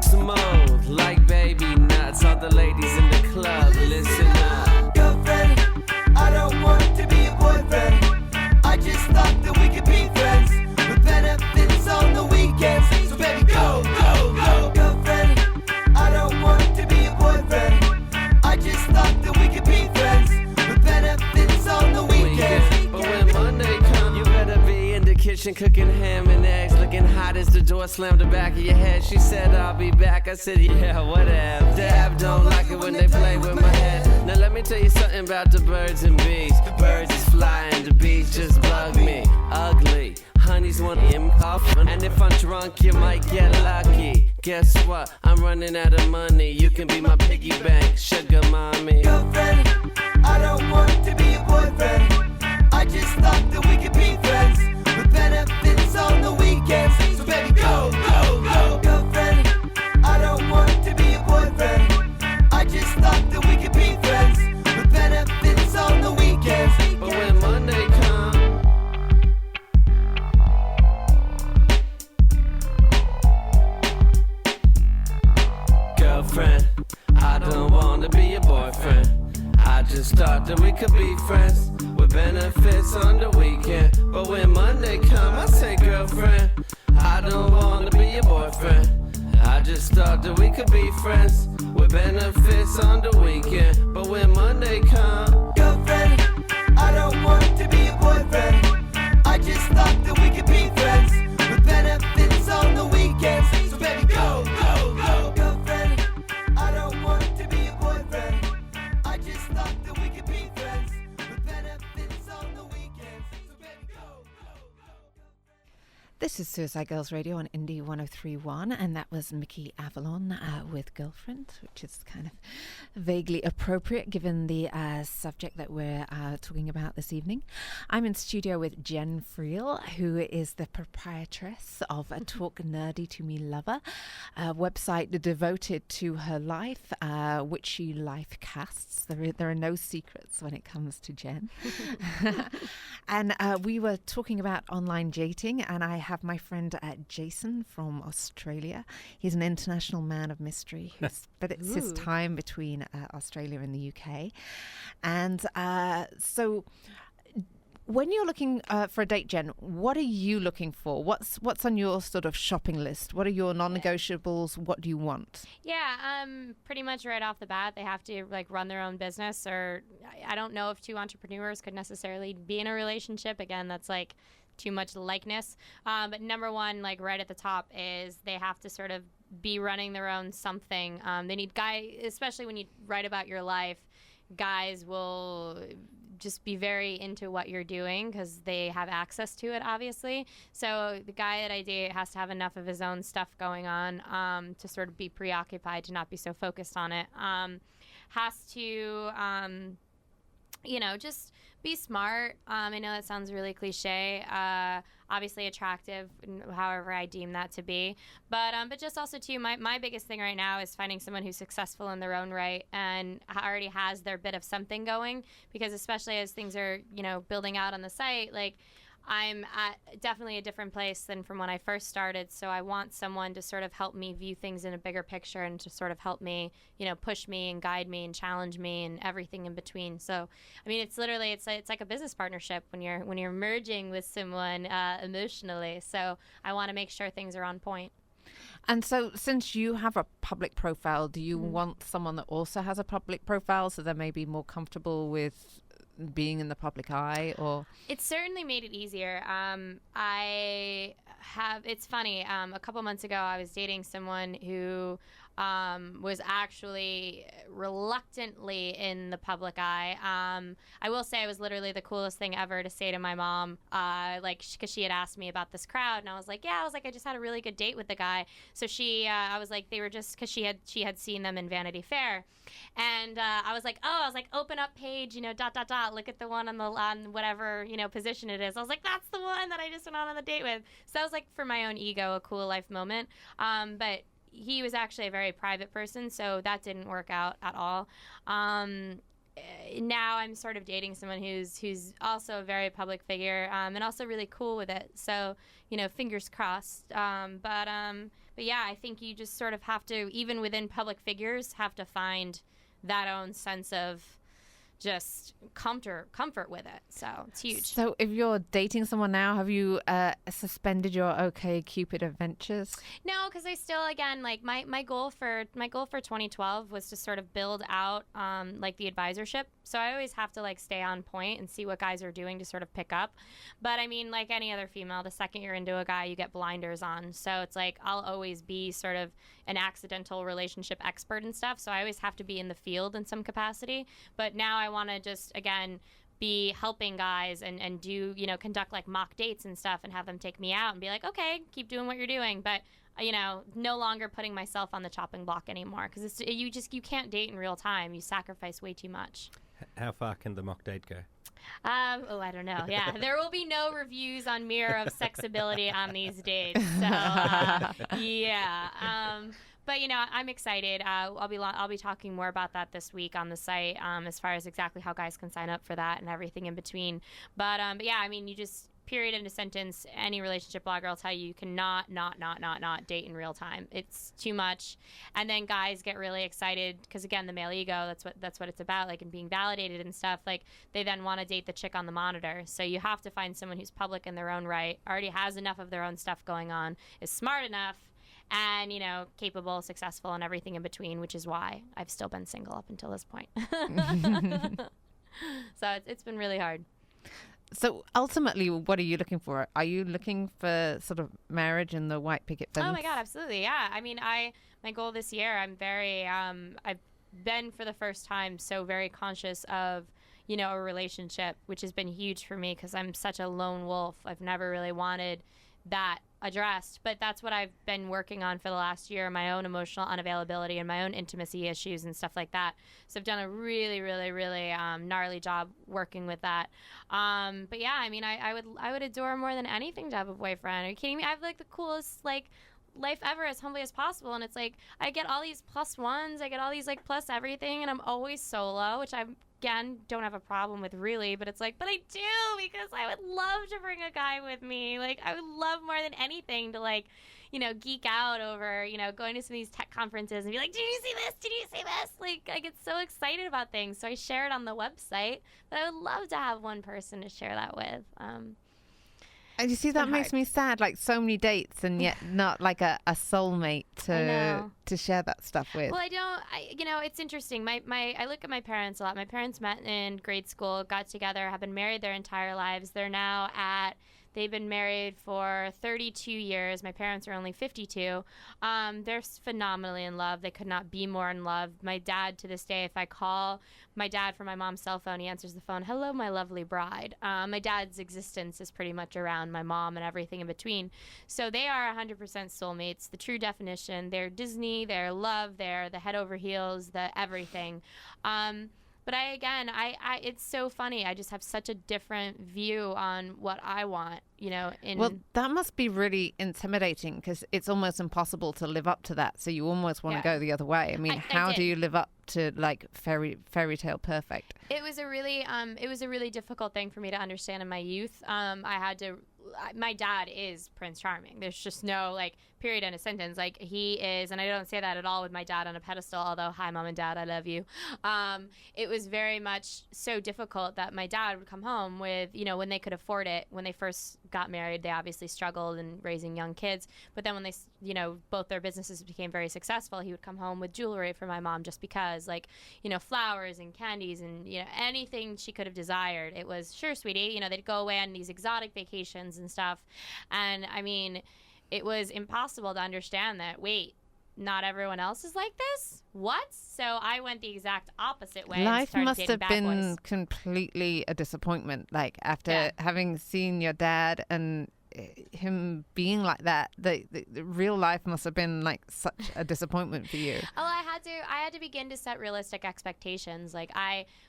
Smooth, like baby nuts. All the ladies in the club, listen up. Girlfriend, I don't want to be a boyfriend. I just thought that we could be friends with benefits on the weekends. So baby, go, go, go. Girlfriend, I don't want to be a boyfriend. I just thought that we could be friends with benefits on the weekends. But when Monday comes, you better be in the kitchen cooking ham and eggs, looking hot as the door slammed the back of your head. She said, I'll be back. I said, yeah, whatever. Dab don't like it when they play with my head. Now let me tell you something about the birds and bees. Birds is flying, the bees just bug me. Ugly, honeys want him off. And if I'm drunk, you might get lucky. Guess what? I'm running out of money. You can be my piggy bank, sugar mommy. Girlfriend, I don't want to be a boyfriend. I just thought that we could be friends with benefits on the weekends. So baby, go, go, go. Girlfriend, I don't want to be a boyfriend. want to be your boyfriend. I just thought that we could be friends with benefits on the weekend. But when Monday come, I say, girlfriend, I don't want to be your boyfriend. I just thought that we could be friends with benefits on the weekend. But when Monday come, Girlfriend, I don't want to be your boyfriend. I just thought that we could be friends with benefits on the weekends. So baby, go, go, go. Girlfriend, I don't want to be your boyfriend. I just thought that we could be friends with benefits on the weekends. So baby, go, go, go. This is Suicide Girls Radio on Indie 103.1, and that was Mickey Avalon with Girlfriend, which is kind of vaguely appropriate given the subject that we're talking about this evening. I'm in studio with Jen Friel, who is the proprietress of Talk Nerdy to Me Lover, a website devoted to her life, which she life casts. There are no secrets when it comes to Jen. And we were talking about online dating, and I have my friend Jason from Australia. He's an international man of mystery who splits his time between Australia and the UK. And so when you're looking for a date, Jen, what are you looking for? What's on your sort of shopping list? What are your non-negotiables? What do you want? Yeah, pretty much right off the bat, they have to like run their own business, or I don't know if two entrepreneurs could necessarily be in a relationship. Again, that's like too much likeness. But number one, like right at the top, is they have to sort of be running their own something. They need especially when you write about your life, guys will just be very into what you're doing because they have access to it, obviously. So the guy that I date has to have enough of his own stuff going on to sort of be preoccupied, to not be so focused on it. Has to, just be smart. I know that sounds really cliche. Obviously attractive, however I deem that to be. But just also, too, my biggest thing right now is finding someone who's successful in their own right and already has their bit of something going. Because especially as things are, building out on the site, like, I'm at definitely a different place than from when I first started. So I want someone to sort of help me view things in a bigger picture and to sort of help me, push me and guide me and challenge me and everything in between. So, I mean, it's literally, it's like a business partnership when you're merging with someone emotionally. So I want to make sure things are on point. And so since you have a public profile, do you want someone that also has a public profile so they may be more comfortable with being in the public eye? Or it's certainly made it easier. It's funny, a couple months ago I was dating someone who was actually reluctantly in the public eye. I will say it was literally the coolest thing ever to say to my mom, because she had asked me about this crowd, and I was like, I just had a really good date with the guy. So I was like, they were just, because she had seen them in Vanity Fair, and I was like, open up page, look at the one on whatever position it is. I was like, that's the one that I just went on the date with. So that was like, for my own ego, a cool life moment. But he was actually a very private person, so that didn't work out at all. Now I'm sort of dating someone who's also a very public figure, and also really cool with it. So, fingers crossed. But yeah, I think you just sort of have to, even within public figures, have to find that own sense of just comfort with it. So it's huge. So if you're dating someone now, have you suspended your OkCupid adventures? No, because I still, again, like my goal for 2012 was to sort of build out like the advisorship. So I always have to like stay on point and see what guys are doing to sort of pick up. But I mean, like any other female, the second you're into a guy, you get blinders on. So it's like I'll always be sort of an accidental relationship expert and stuff. So I always have to be in the field in some capacity. But now I want to just, again, be helping guys and do, conduct like mock dates and stuff and have them take me out and be like, okay, keep doing what you're doing. But, no longer putting myself on the chopping block anymore, because you can't date in real time. You sacrifice way too much. How far can the mock date go? I don't know. Yeah, there will be no reviews on Mirror of Sexability on these dates. So, yeah. But I'm excited. I'll be talking more about that this week on the site, as far as exactly how guys can sign up for that and everything in between. But yeah, I mean, period in a sentence, any relationship blogger will tell you you cannot not date in real time. It's too much. And then guys get really excited because, again, the male ego, that's what it's about, like, and being validated and stuff. Like, they then want to date the chick on the monitor. So you have to find someone who's public in their own right, already has enough of their own stuff going on, is smart enough, and, you know, capable, successful, and everything in between, which is why I've still been single up until this point. So it's been really hard. So ultimately, what are you looking for? Are you looking for sort of marriage and the white picket fence? Oh my God, absolutely, yeah. I mean, my goal this year, I'm very, I've been for the first time so very conscious of, you know, a relationship, which has been huge for me because I'm such a lone wolf. I've never really wanted that addressed, but that's what I've been working on for the last year, my own emotional unavailability and my own intimacy issues and stuff like that. So I've done a really gnarly job working with that. But yeah, I mean, I would adore more than anything to have a boyfriend. Are you kidding me? I have like the coolest like life ever, as humbly as possible, and it's like I get all these plus ones, I get all these like plus everything, and I'm always solo, which I again don't have a problem with really, but it's like, but I do, because I would love to bring a guy with me. Like, I would love more than anything to, like, you know, geek out over, you know, going to some of these tech conferences and be like, did you see this? Did you see this? Like, I get so excited about things. So I share it on the website, but I would love to have one person to share that with. And you see, that makes me sad. Like, so many dates and yet not like a soulmate to share that stuff with. Well, you know, it's interesting. I look at my parents a lot. My parents met in grade school, got together, have been married their entire lives. They've been married for 32 years. My parents are only 52. They're phenomenally in love. They could not be more in love. My dad, to this day, if I call my dad from my mom's cell phone, he answers the phone, "Hello, my lovely bride." My dad's existence is pretty much around my mom and everything in between. So they are 100% soulmates, the true definition. They're Disney, they're love, they're the head over heels, the everything. But it's so funny. I just have such a different view on what I want, you know. Well, that must be really intimidating because it's almost impossible to live up to that. So you almost want to go the other way. I mean, how do you live up to like fairy tale perfect? It was a really difficult thing for me to understand in my youth. My dad is Prince Charming. There's just no like period in a sentence. Like, he is, and I don't say that at all with my dad on a pedestal, although, hi mom and dad, I love you. It was very much so difficult that my dad would come home with, you know, when they could afford it. When they first got married, they obviously struggled in raising young kids, but then when they, you know, both their businesses became very successful, he would come home with jewelry for my mom just because, like, you know, flowers and candies and, you know, anything she could have desired. It was, sure, sweetie, you know, they'd go away on these exotic vacations and stuff. And I mean, it was impossible to understand that, wait, not everyone else is like this? What? So I went the exact opposite way. Life must have been completely a disappointment. Like, after having seen your dad and him being like that, the real life must have been like such a disappointment for you. Oh, I had to begin to set realistic expectations. Like,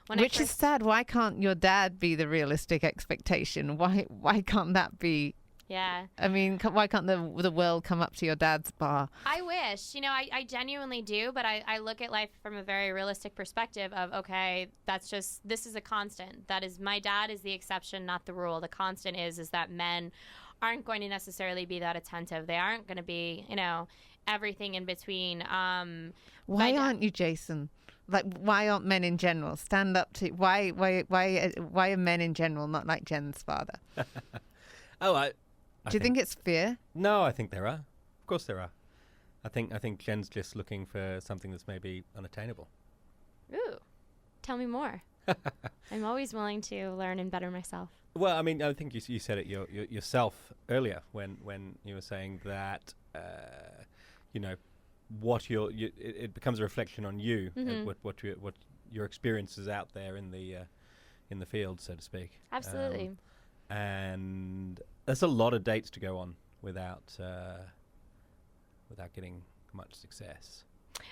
which is sad. Why can't your dad be the realistic expectation? Why can't that be? Yeah. I mean, why can't the world come up to your dad's bar? I wish. You know, I genuinely do, but I look at life from a very realistic perspective of, okay, this is a constant. That is, my dad is the exception, not the rule. The constant is that men aren't going to necessarily be that attentive. They aren't going to be, you know, everything in between. Why aren't you, Jason? Like, why aren't men in general? Stand up to why are men in general not like Jen's father? Do you think it's fear? No, I think there are. Of course there are. I think Jen's just looking for something that's maybe unattainable. Ooh, tell me more. I'm always willing to learn and better myself. Well, I mean, I think you said it yourself earlier when you were saying that, you know, it becomes a reflection on you, what your experiences out there in the field, so to speak. Absolutely. And there's a lot of dates to go on without getting much success.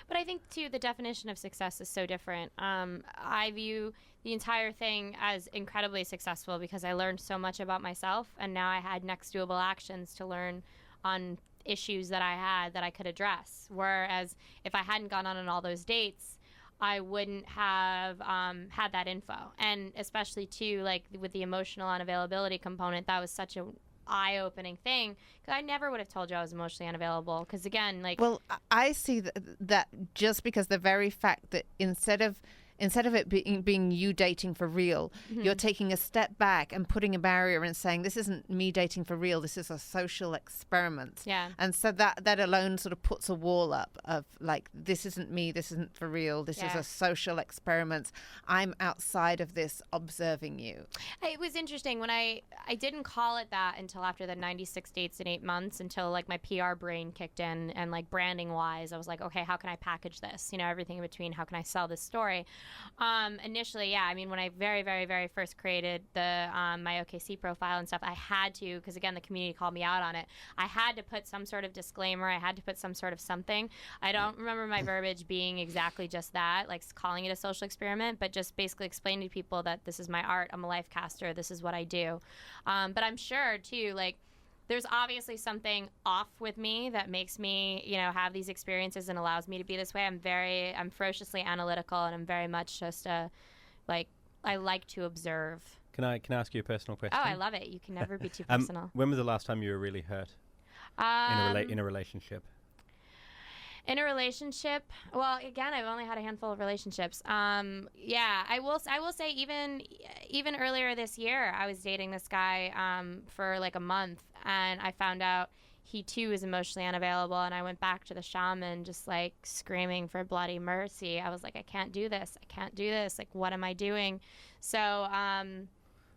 But I think, too, the definition of success is so different. I view the entire thing as incredibly successful because I learned so much about myself, and now I had next doable actions to learn on issues that I had that I could address. Whereas if I hadn't gone on all those dates, I wouldn't have had that info. And especially too, like with the emotional unavailability component, that was such a eye-opening thing, because I never would have told you I was emotionally unavailable, because again, like, well, I see that just because the very fact that instead of it being you dating for real, you're taking a step back and putting a barrier and saying, this isn't me dating for real, this is a social experiment. Yeah. And so that alone sort of puts a wall up of like, this isn't me, this isn't for real, this is a social experiment. I'm outside of this observing you. It was interesting when I didn't call it that until after the 96 dates in 8 months, until like my PR brain kicked in, and like branding wise, I was like, okay, how can I package this? You know, everything in between, how can I sell this story? Initially, yeah, I mean, when I very, very, very first created the my OKC profile and stuff, I had to, because again, the community called me out on it. I had to put some sort of disclaimer. I had to put some sort of something. I don't remember my verbiage being exactly just that, like calling it a social experiment, but just basically explaining to people that this is my art. I'm a life caster. This is what I do. But I'm sure too, like, there's obviously something off with me that makes me, you know, have these experiences and allows me to be this way. I'm ferociously analytical, and I'm very much just I like to observe. Can I ask you a personal question? Oh, I love it. You can never be too personal. When was the last time you were really hurt in a relationship? In a relationship, well, again, I've only had a handful of relationships. Yeah, I will say even earlier this year, I was dating this guy for like a month, and I found out he too was emotionally unavailable, and I went back to the shaman just like screaming for bloody mercy. I was like, I can't do this. I can't do this. Like, what am I doing? So,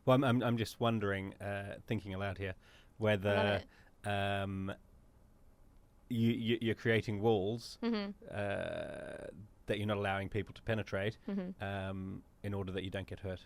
well, I'm just wondering, thinking aloud here, whether you're creating walls that you're not allowing people to penetrate in order that you don't get hurt.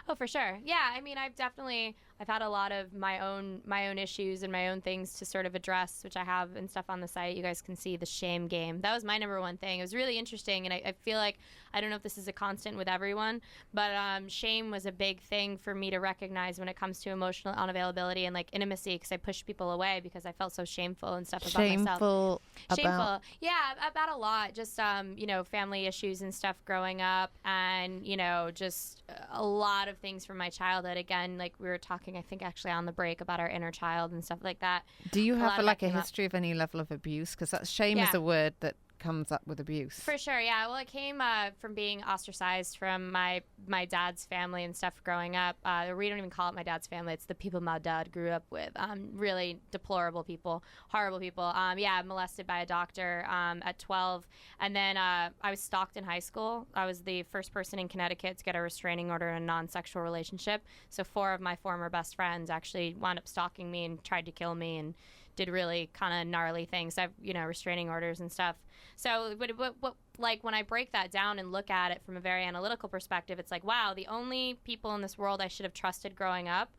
Oh, for sure. Yeah, I mean, I've had a lot of my own issues and my own things to sort of address, which I have and stuff on the site. You guys can see the shame game. That was my number one thing. It was really interesting, and I feel like, I don't know if this is a constant with everyone, but shame was a big thing for me to recognize when it comes to emotional unavailability and like intimacy, because I pushed people away because I felt so shameful and stuff about myself. Shameful. Yeah, about a lot. Just, you know, family issues and stuff growing up, and, you know, just a lot of things from my childhood. Again, like we were talking, I think actually on the break, about our inner child and stuff like that. Do you have like a history of any level of abuse? Because that shame is a word that comes up with abuse. For sure, yeah. Well, it came from being ostracized from my dad's family and stuff growing up. We don't even call it my dad's family. It's the people my dad grew up with. Really deplorable people, horrible people. Yeah, molested by a doctor at 12. And then I was stalked in high school. I was the first person in Connecticut to get a restraining order in a non-sexual relationship. So 4 of my former best friends actually wound up stalking me and tried to kill me and did really kind of gnarly things. I've, you know, restraining orders and stuff. So, but like when I break that down and look at it from a very analytical perspective, it's like, wow, the only people in this world I should have trusted growing up,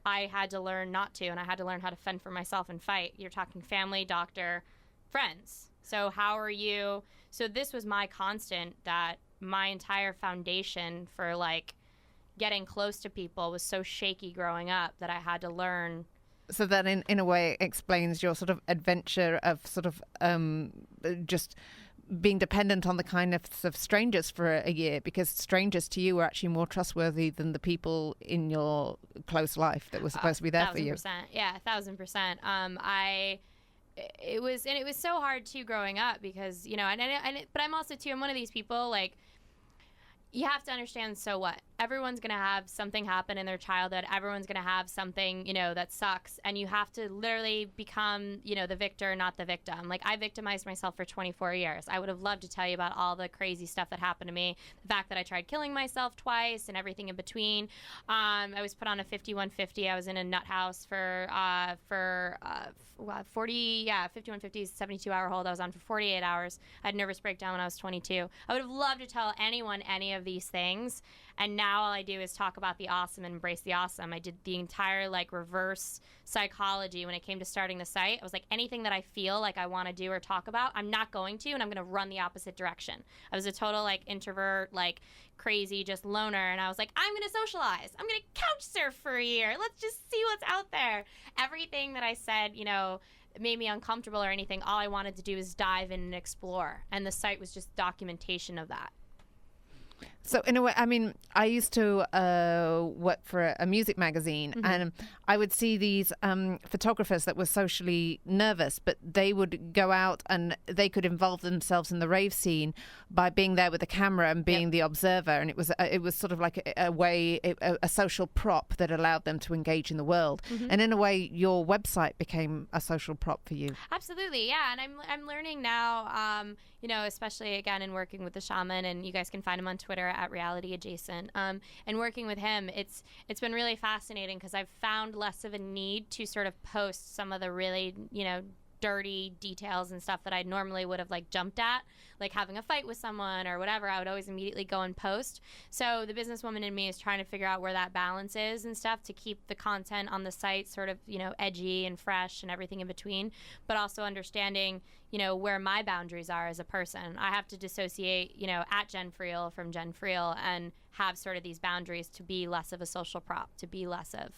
I had to learn not to, and I had to learn how to fend for myself and fight. You're talking family, doctor, friends. So how are you? So this was my constant, that my entire foundation for like getting close to people was so shaky growing up that I had to learn. So that in a way explains your sort of adventure of sort of just being dependent on the kindness of strangers for a year, because strangers to you were actually more trustworthy than the people in your close life that were supposed to be there for you. 1,000%. Yeah, 1,000%. It was so hard too growing up, because, you know, but I'm also too, I'm one of these people, like, you have to understand, so what? Everyone's going to have something happen in their childhood. Everyone's going to have something, you know, that sucks. And you have to literally become, you know, the victor, not the victim. Like, I victimized myself for 24 years. I would have loved to tell you about all the crazy stuff that happened to me. The fact that I tried killing myself twice and everything in between. I was put on a 5150. I was in a nut house for 5150 is 72-hour hold. I was on for 48 hours. I had a nervous breakdown when I was 22. I would have loved to tell anyone any of these things. And now all I do is talk about the awesome and embrace the awesome. I did the entire like reverse psychology when it came to starting the site. I was like, anything that I feel like I want to do or talk about, I'm not going to, and I'm going to run the opposite direction. I was a total like introvert, like crazy, just loner. And I was like, I'm going to socialize. I'm going to couch surf for a year. Let's just see what's out there. Everything that I said, you know, made me uncomfortable or anything. All I wanted to do is dive in and explore. And the site was just documentation of that. So in a way, I mean, I used to work for a music magazine, and I would see these photographers that were socially nervous, but they would go out and they could involve themselves in the rave scene by being there with the camera and being the observer, and it was sort of like a social prop that allowed them to engage in the world. And in a way, your website became a social prop for you. Absolutely, yeah. And I'm learning now, you know, especially again in working with the shaman, and you guys can find him on Twitter at Reality Adjacent. And working with him, it's been really fascinating because I've found less of a need to sort of post some of the really, you know, dirty details and stuff that I normally would have like jumped at, like having a fight with someone or whatever. I would always immediately go and post. So the businesswoman in me is trying to figure out where that balance is and stuff to keep the content on the site sort of, you know, edgy and fresh and everything in between, but also understanding, you know, where my boundaries are as a person. I have to dissociate, you know, at Jen Friel from Jen Friel and have sort of these boundaries to be less of a social prop, to be less of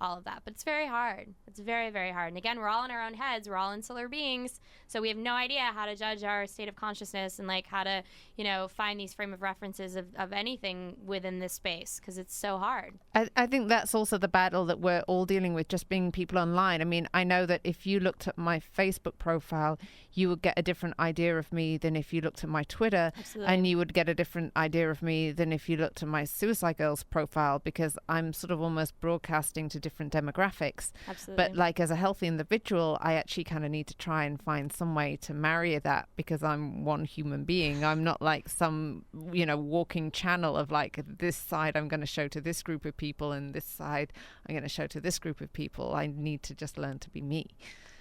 all of that. But it's very hard. It's very, very hard. And again, we're all in our own heads. We're all insular beings. So we have no idea how to judge our state of consciousness and like how to, you know, find these frame of references of anything within this space because it's so hard. I think that's also the battle that we're all dealing with, just being people online. I mean, I know that if you looked at my Facebook profile, you would get a different idea of me than if you looked at my Twitter. Absolutely. And you would get a different idea of me than if you looked at my Suicide Girls profile, because I'm sort of almost broadcasting to different demographics. Absolutely. But like as a healthy individual, I actually kind of need to try and find some way to marry that, because I'm one human being. I'm not like some, you know, walking channel of like this side I'm going to show to this group of people and this side I'm going to show to this group of people. I need to just learn to be me.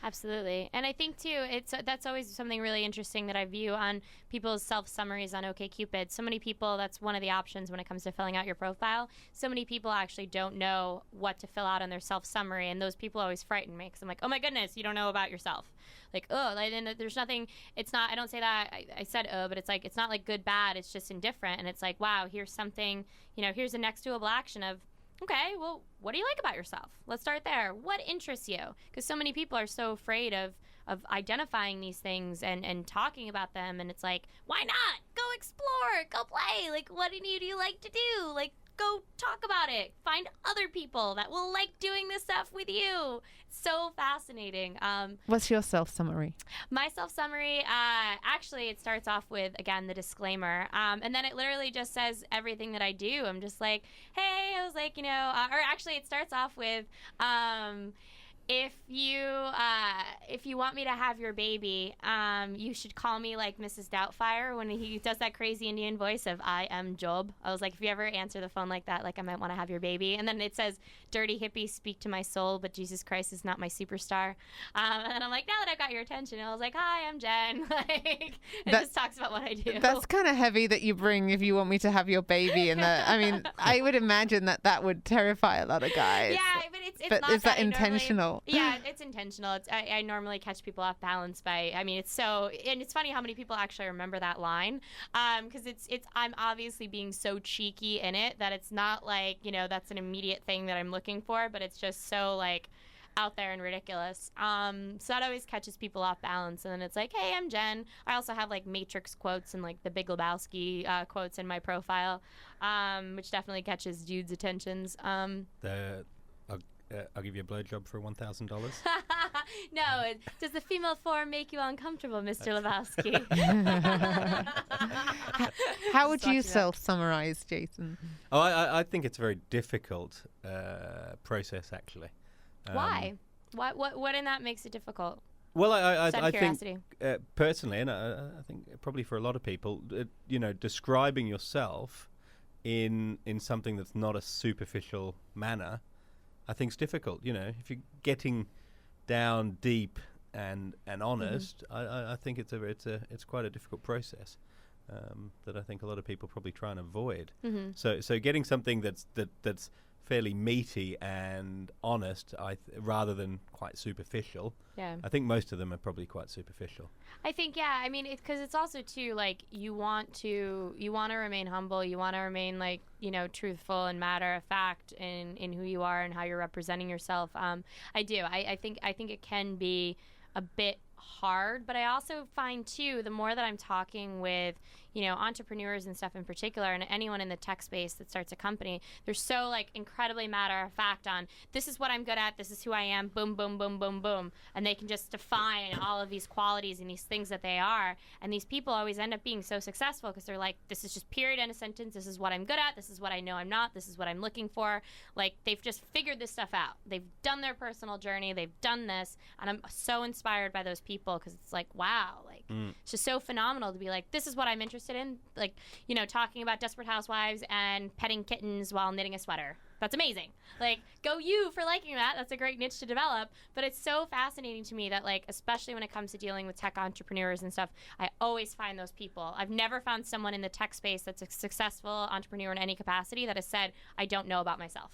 Absolutely. And I think, too, that's always something really interesting that I view on people's self-summaries on OkCupid. So many people, that's one of the options when it comes to filling out your profile. So many people actually don't know what to fill out on their self-summary, and those people always frighten me because I'm like, oh, my goodness, you don't know about yourself. Like, oh, and there's nothing, it's not, I don't say that, I said, oh, but it's like, it's not like good, bad, it's just indifferent. And it's like, wow, here's something, you know, here's a next doable action of, okay, well, what do you like about yourself? Let's start there. What interests you? Because so many people are so afraid of identifying these things and talking about them. And it's like, why not? Go explore. Go play. Like, what do you like to do? Like, go talk about it. Find other people that will like doing this stuff with you. It's so fascinating. What's your self-summary? My self-summary, actually, it starts off with, again, the disclaimer. And then it literally just says everything that I do. I'm just like, hey, I was like, you know, or actually it starts off with, if you want me to have your baby, you should call me like Mrs. Doubtfire when he does that crazy Indian voice of I am Job. I was like, if you ever answer the phone like that, like I might want to have your baby. And then it says, dirty hippie, speak to my soul, but Jesus Christ is not my superstar. And then I'm like, now that I've got your attention, I was like, hi, I'm Jen. Like, it just talks about what I do. That's kind of heavy that you bring if you want me to have your baby. And I mean, I would imagine that would terrify a lot of guys. Yeah, but it's but not is that I intentional? Yeah, it's intentional. I normally catch people off balance by, I mean, it's so, and it's funny how many people actually remember that line, because I'm obviously being so cheeky in it that it's not like, you know, that's an immediate thing that I'm looking for, but it's just so like out there and ridiculous. So that always catches people off balance, and then it's like, hey, I'm Jen. I also have like Matrix quotes and like the Big Lebowski quotes in my profile, which definitely catches dudes' attentions. I'll give you a blowjob for $1,000. No, does the female form make you uncomfortable, Mr. Lebowski? How would you self-summarize, Jason? Oh, I think it's a very difficult process, actually. Why? What in that makes it difficult? Well, I curiosity. think personally, and I think probably for a lot of people, you know, describing yourself in something that's not a superficial manner, I think it's difficult. You know, if you're getting down deep and honest, I think it's quite a difficult process that I think a lot of people probably try and avoid. So getting something that's fairly meaty and honest, rather than quite superficial. Yeah. I think most of them are probably quite superficial. I think, yeah. I mean, because it's also too like you want to remain humble. You want to remain like, you know, truthful and matter of fact in who you are and how you're representing yourself. I do. I think it can be a bit hard, but I also find too, the more that I'm talking with, entrepreneurs and stuff in particular, and anyone in the tech space that starts a company, they're so like incredibly matter of fact on this is what I'm good at, this is who I am, boom, boom, boom, boom, boom, and they can just define all of these qualities and these things that they are. And these people always end up being so successful because they're like, this is just period, end of sentence, this is what I'm good at, this is what I know I'm not, this is what I'm looking for. Like, they've just figured this stuff out. They've done their personal journey, they've done this, and I'm so inspired by those people because it's like, wow, like it's just so phenomenal to be like, this is what I'm interested in, like, talking about Desperate Housewives and petting kittens while knitting a sweater. That's amazing. Like, go you for liking that. That's a great niche to develop. But it's so fascinating to me that, like, especially when it comes to dealing with tech entrepreneurs and stuff, I always find those people. I've never found someone in the tech space that's a successful entrepreneur in any capacity that has said, I don't know about myself.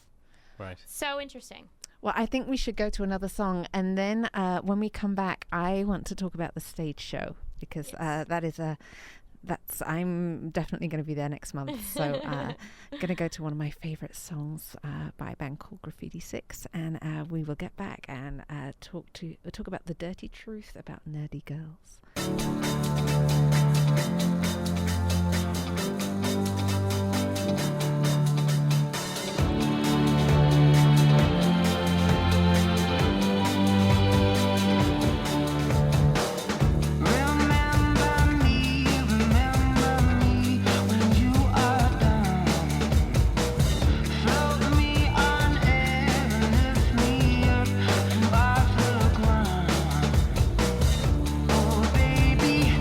Right. So interesting. Well, I think we should go to another song, and then when we come back, I want to talk about the stage show, because I'm definitely going to be there next month. So going to go to one of my favorite songs by a band called Graffiti 6, and we will get back and talk about the dirty truth about nerdy girls. Baby,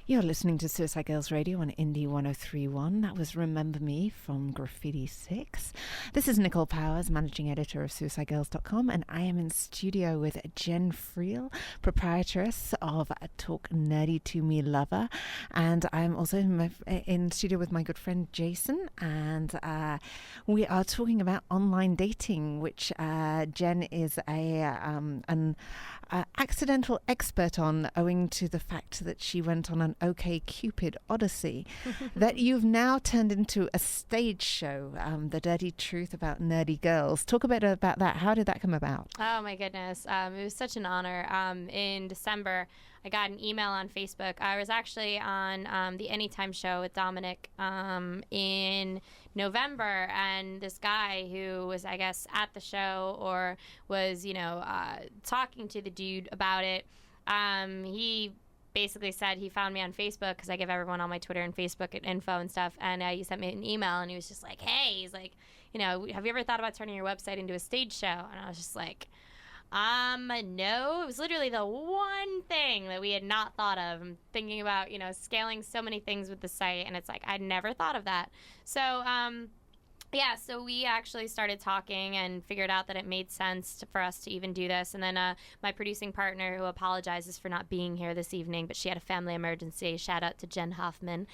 You're listening to Suicide Girls Radio on Indie 1031. That was Remember Me from Graffiti 6. This is Nicole Powers, managing editor of SuicideGirls.com, and I am in studio with Jen Friel, proprietress of Talk Nerdy to Me Lover. And I'm also in studio with my good friend Jason, and we are talking about online dating, which Jen is an accidental expert on, owing to the fact that she went on an OkCupid odyssey that you've now turned into a stage show, The Dirty Truth About Nerdy Girls. Talk a bit about that. How did that come about? Oh my goodness. It was such an honor. In December, I got an email on Facebook. I was actually on the Anytime show with Dominic in November, and this guy who was, I guess, at the show or was, talking to the dude about it, he basically said he found me on Facebook because I give everyone on my Twitter and Facebook info and stuff, and he sent me an email, and he was just like, hey, he's like, have you ever thought about turning your website into a stage show? And I was just like, no. It was literally the one thing that we had not thought of. I'm thinking about, scaling so many things with the site, and it's like, I'd never thought of that. So, so we actually started talking and figured out that it made sense for us to even do this. And then my producing partner, who apologizes for not being here this evening, but she had a family emergency. Shout out to Jen Hoffman.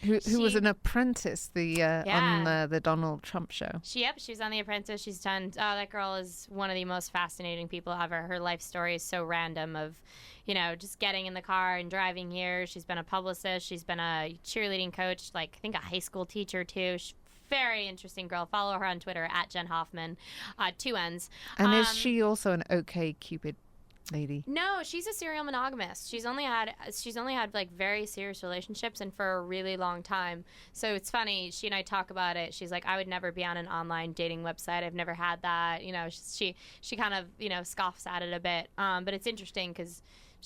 Who was an apprentice on the Donald Trump show. She was on The Apprentice. She's done, that girl is one of the most fascinating people ever. Her life story is so random of, just getting in the car and driving here. She's been a publicist. She's been a cheerleading coach, I think a high school teacher too. Very interesting girl. Follow her on Twitter at Jen Hoffman, 2 N's. And is she also an OkCupid lady? No, she's a serial monogamist. She's only had very serious relationships, and for a really long time. So it's funny. She and I talk about it. She's like, I would never be on an online dating website. I've never had that. She kind of scoffs at it a bit. But it's interesting because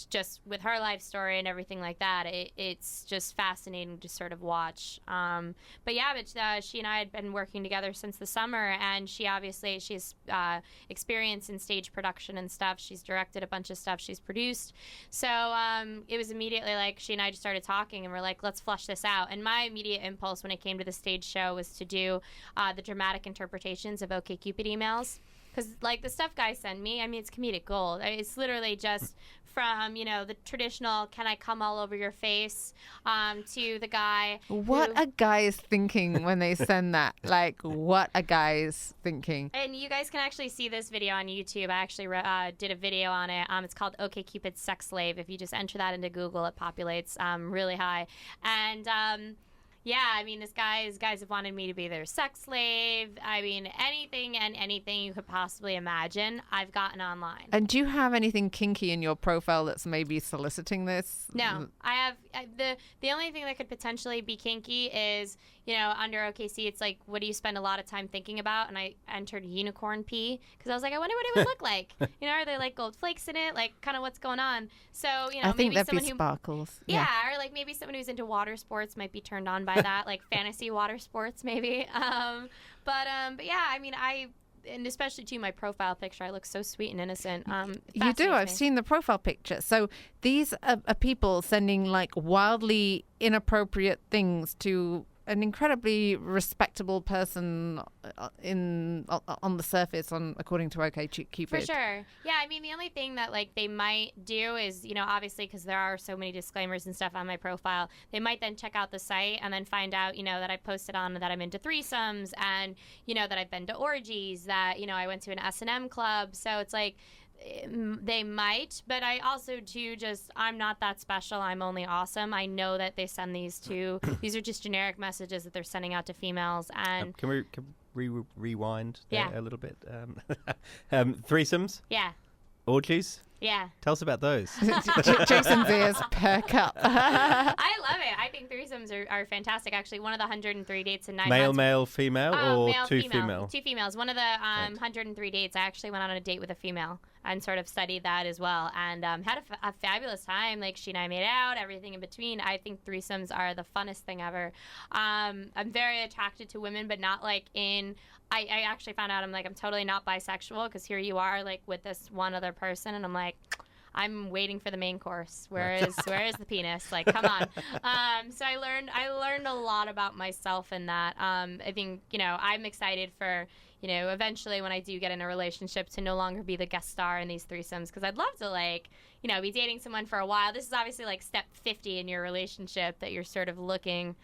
just with her life story and everything like that, it's just fascinating to sort of watch. But she and I had been working together since the summer, and she's experience in stage production and stuff. She's directed a bunch of stuff. She's produced. So it was immediately like she and I just started talking, and we're like, let's flush this out. And my immediate impulse when it came to the stage show was to do the dramatic interpretations of OkCupid emails. Because, the stuff guys send me, it's comedic gold. It's literally just from, the traditional, can I come all over your face, to the guy. What a guy is thinking when they send that. What a guy is thinking. And you guys can actually see this video on YouTube. I actually did a video on it. It's called OkCupid Sex Slave. If you just enter that into Google, it populates really high. And these guys have wanted me to be their sex slave. Anything you could possibly imagine, I've gotten online. And do you have anything kinky in your profile that's maybe soliciting this? No, I have the only thing that could potentially be kinky is, under OKC, it's like, what do you spend a lot of time thinking about? And I entered unicorn pee because I was like, I wonder what it would look like. Are there gold flakes in it? Kind of what's going on? So, I think that'd be sparkles. Yeah, or maybe someone who's into water sports might be turned on by that, fantasy water sports maybe. And especially to my profile picture, I look so sweet and innocent. You do. I've seen the profile picture. So these are people sending wildly inappropriate things to an incredibly respectable person on the surface, according to OkCupid. For sure. Yeah, the only thing that they might do is, obviously because there are so many disclaimers and stuff on my profile, they might then check out the site and then find out, that I posted on that I'm into threesomes and, that I've been to orgies, that, I went to an S&M club. So it's they might, but I also do I'm not that special. I'm only awesome. I know that they send these are just generic messages that they're sending out to females. And can we rewind there a little bit? Threesomes? Yeah. Orgies? Yeah. Tell us about those. Jason's ears perk up. I love it. I think threesomes are fantastic. Actually, one of the 103 dates in 9 months. Male, female, or male, two female? Two females. One of the 103 dates, I actually went on a date with a female and sort of studied that as well, and had a fabulous time. She and I made out, everything in between. I think threesomes are the funnest thing ever. I'm very attracted to women, but not I actually found out I'm totally not bisexual, because here you are with this one other person, and I'm I'm waiting for the main course. Where is the penis? Like, come on. So I learned a lot about myself in that. I think, I'm excited for, eventually when I do get in a relationship to no longer be the guest star in these threesomes, because I'd love to, like, be dating someone for a while. This is obviously like step 50 in your relationship, that you're sort of looking,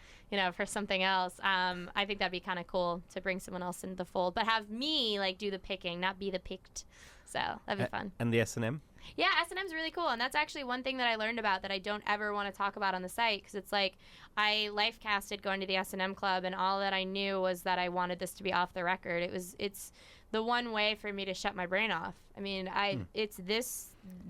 for something else. I think that'd be kind of cool to bring someone else into the fold, but have me like do the picking, not be the picked. So that'd be fun. And the S&M? Yeah, S&M's really cool, and that's actually one thing that I learned about that I don't ever want to talk about on the site, because it's like I life casted going to the S&M club, and all that I knew was that I wanted this to be off the record. It's the one way for me to shut my brain off. I mean, it's this,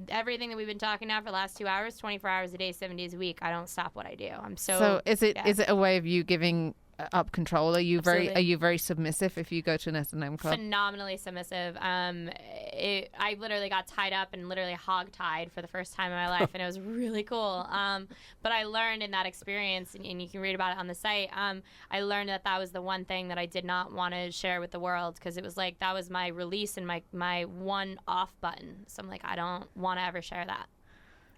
everything that we've been talking now for the last 2 hours, 24 hours a day, 7 days a week. I don't stop what I do. So is it a way of you giving up control? Are you very submissive if you go to an S&M club? Phenomenally submissive. I literally got tied up and literally hog-tied for the first time in my life, and it was really cool. But I learned in that experience, and you can read about it on the site, I learned that was the one thing that I did not want to share with the world, because it was like that was my release and my one off button. So I'm like, I don't want to ever share that.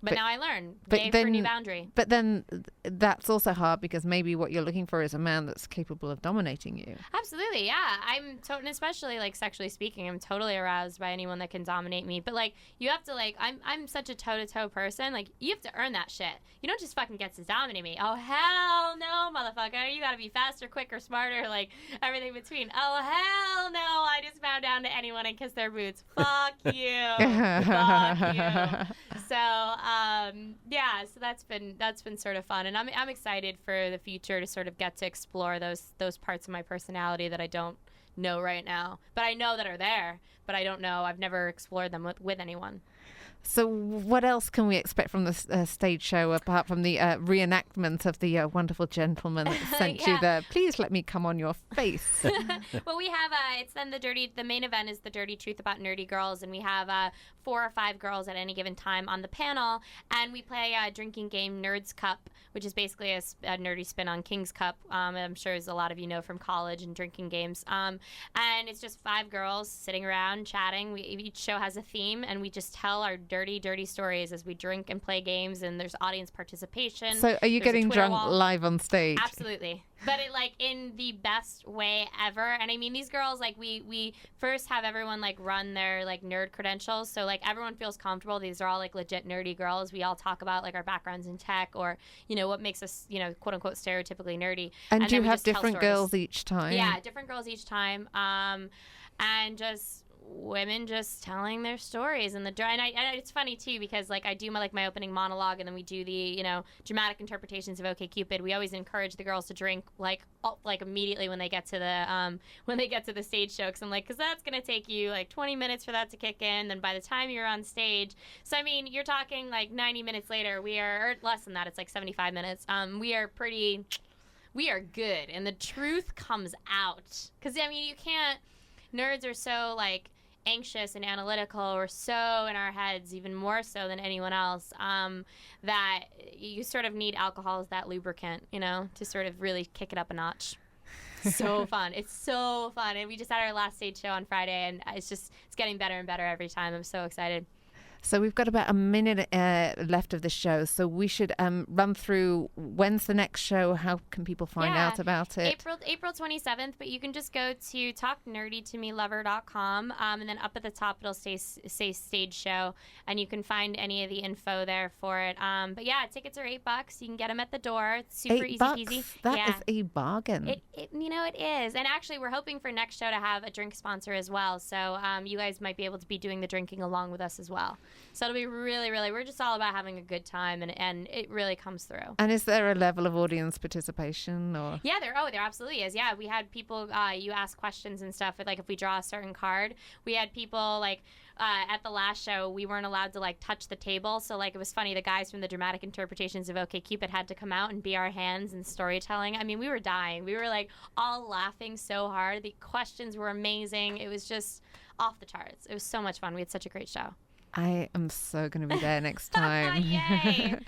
But now I learn. Day for a new boundary. But then that's also hard, because maybe what you're looking for is a man that's capable of dominating you. Absolutely, yeah. And especially like sexually speaking, I'm totally aroused by anyone that can dominate me. But like, you have to I'm such a toe-to-toe person. Like, you have to earn that shit. You don't just fucking get to dominate me. Oh, hell no, motherfucker. You gotta be faster, quicker, smarter, like everything between. Oh, hell no. I just bow down to anyone and kiss their boots. Fuck you. Fuck you. So, so that's been sort of fun, and I'm excited for the future to sort of get to explore those parts of my personality that I don't know right now, but I know that are there, but I don't know. I've never explored them with anyone. So what else can we expect from the stage show, apart from the reenactment of the wonderful gentleman that sent you there? Please let me come on your face. Well, we have, it's then the main event is the Dirty Truth About Nerdy Girls, and we have 4 or 5 girls at any given time on the panel, and we play a drinking game, Nerds Cup, which is basically a nerdy spin on King's Cup. I'm sure as a lot of you know from college and drinking games. And it's just 5 girls sitting around chatting. Each show has a theme, and we just tell our dirty stories as we drink and play games, and there's audience participation. So are you getting drunk live on stage? Absolutely. But it, like, in the best way ever. And I mean, these girls, like, we first have everyone like run their like nerd credentials, so like everyone feels comfortable. These are all like legit nerdy girls. We all talk about like our backgrounds in tech, or what makes us quote unquote stereotypically nerdy. And do you have different girls each time? Yeah, different girls each time. And just women just telling their stories, and it's funny too, because like I do my opening monologue, and then we do the dramatic interpretations of OkCupid. We always encourage the girls to drink like immediately when they get to the stage show, because that's gonna take you like 20 minutes for that to kick in. Then by the time you're on stage, so I mean you're talking like 90 minutes later, or less than that, it's like 75 minutes. We are good, and the truth comes out, because I mean you can't. Nerds are so like anxious and analytical. We're so in our heads, even more so than anyone else, that you sort of need alcohol as that lubricant, to sort of really kick it up a notch. So fun. It's so fun. And we just had our last stage show on Friday, and it's getting better and better every time. I'm so excited. So we've got about a minute left of the show, so we should run through when's the next show, how can people find out about it? April 27th, but you can just go to talknerdytomelover.com, and then up at the top it'll say stage show, and you can find any of the info there for it. But yeah, tickets are $8. You can get them at the door. It's super easy peasy. That is a bargain. It is. And actually, we're hoping for next show to have a drink sponsor as well, so you guys might be able to be doing the drinking along with us as well. So it'll be really, really, we're just all about having a good time, and it really comes through. And is there a level of audience participation? Or? Yeah, there absolutely is. Yeah, we had people, you ask questions and stuff, like if we draw a certain card. We had people, like, at the last show, we weren't allowed to, like, touch the table. So, like, it was funny. The guys from the dramatic interpretations of OkCupid had to come out and be our hands in storytelling. I mean, we were dying. We were, like, all laughing so hard. The questions were amazing. It was just off the charts. It was so much fun. We had such a great show. I am so going to be there next time. Yay!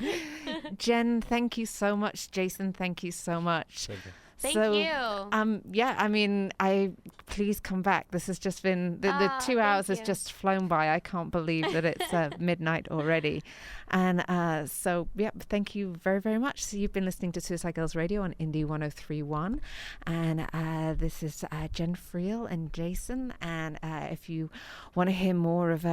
Jen, thank you so much. Jason, thank you so much. Thank you. Yeah, I mean, please come back. This has just been the 2 hours has just flown by. I can't believe that it's midnight already. And thank you very, very much. So you've been listening to Suicide Girls Radio on Indie 103.1, and this is Jen Friel and Jason. And if you want to hear more of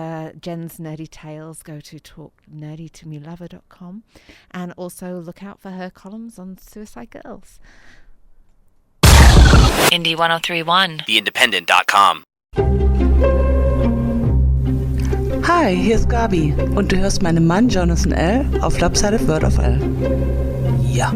Jen's nerdy tales, go to talknerdytomelover.com, and also look out for her columns on Suicide Girls. Indie 103.1. TheIndependent.com. Hi, hier ist Gabi und du hörst meinen Mann Jonathan L. auf Lopsided Word of L. Ja.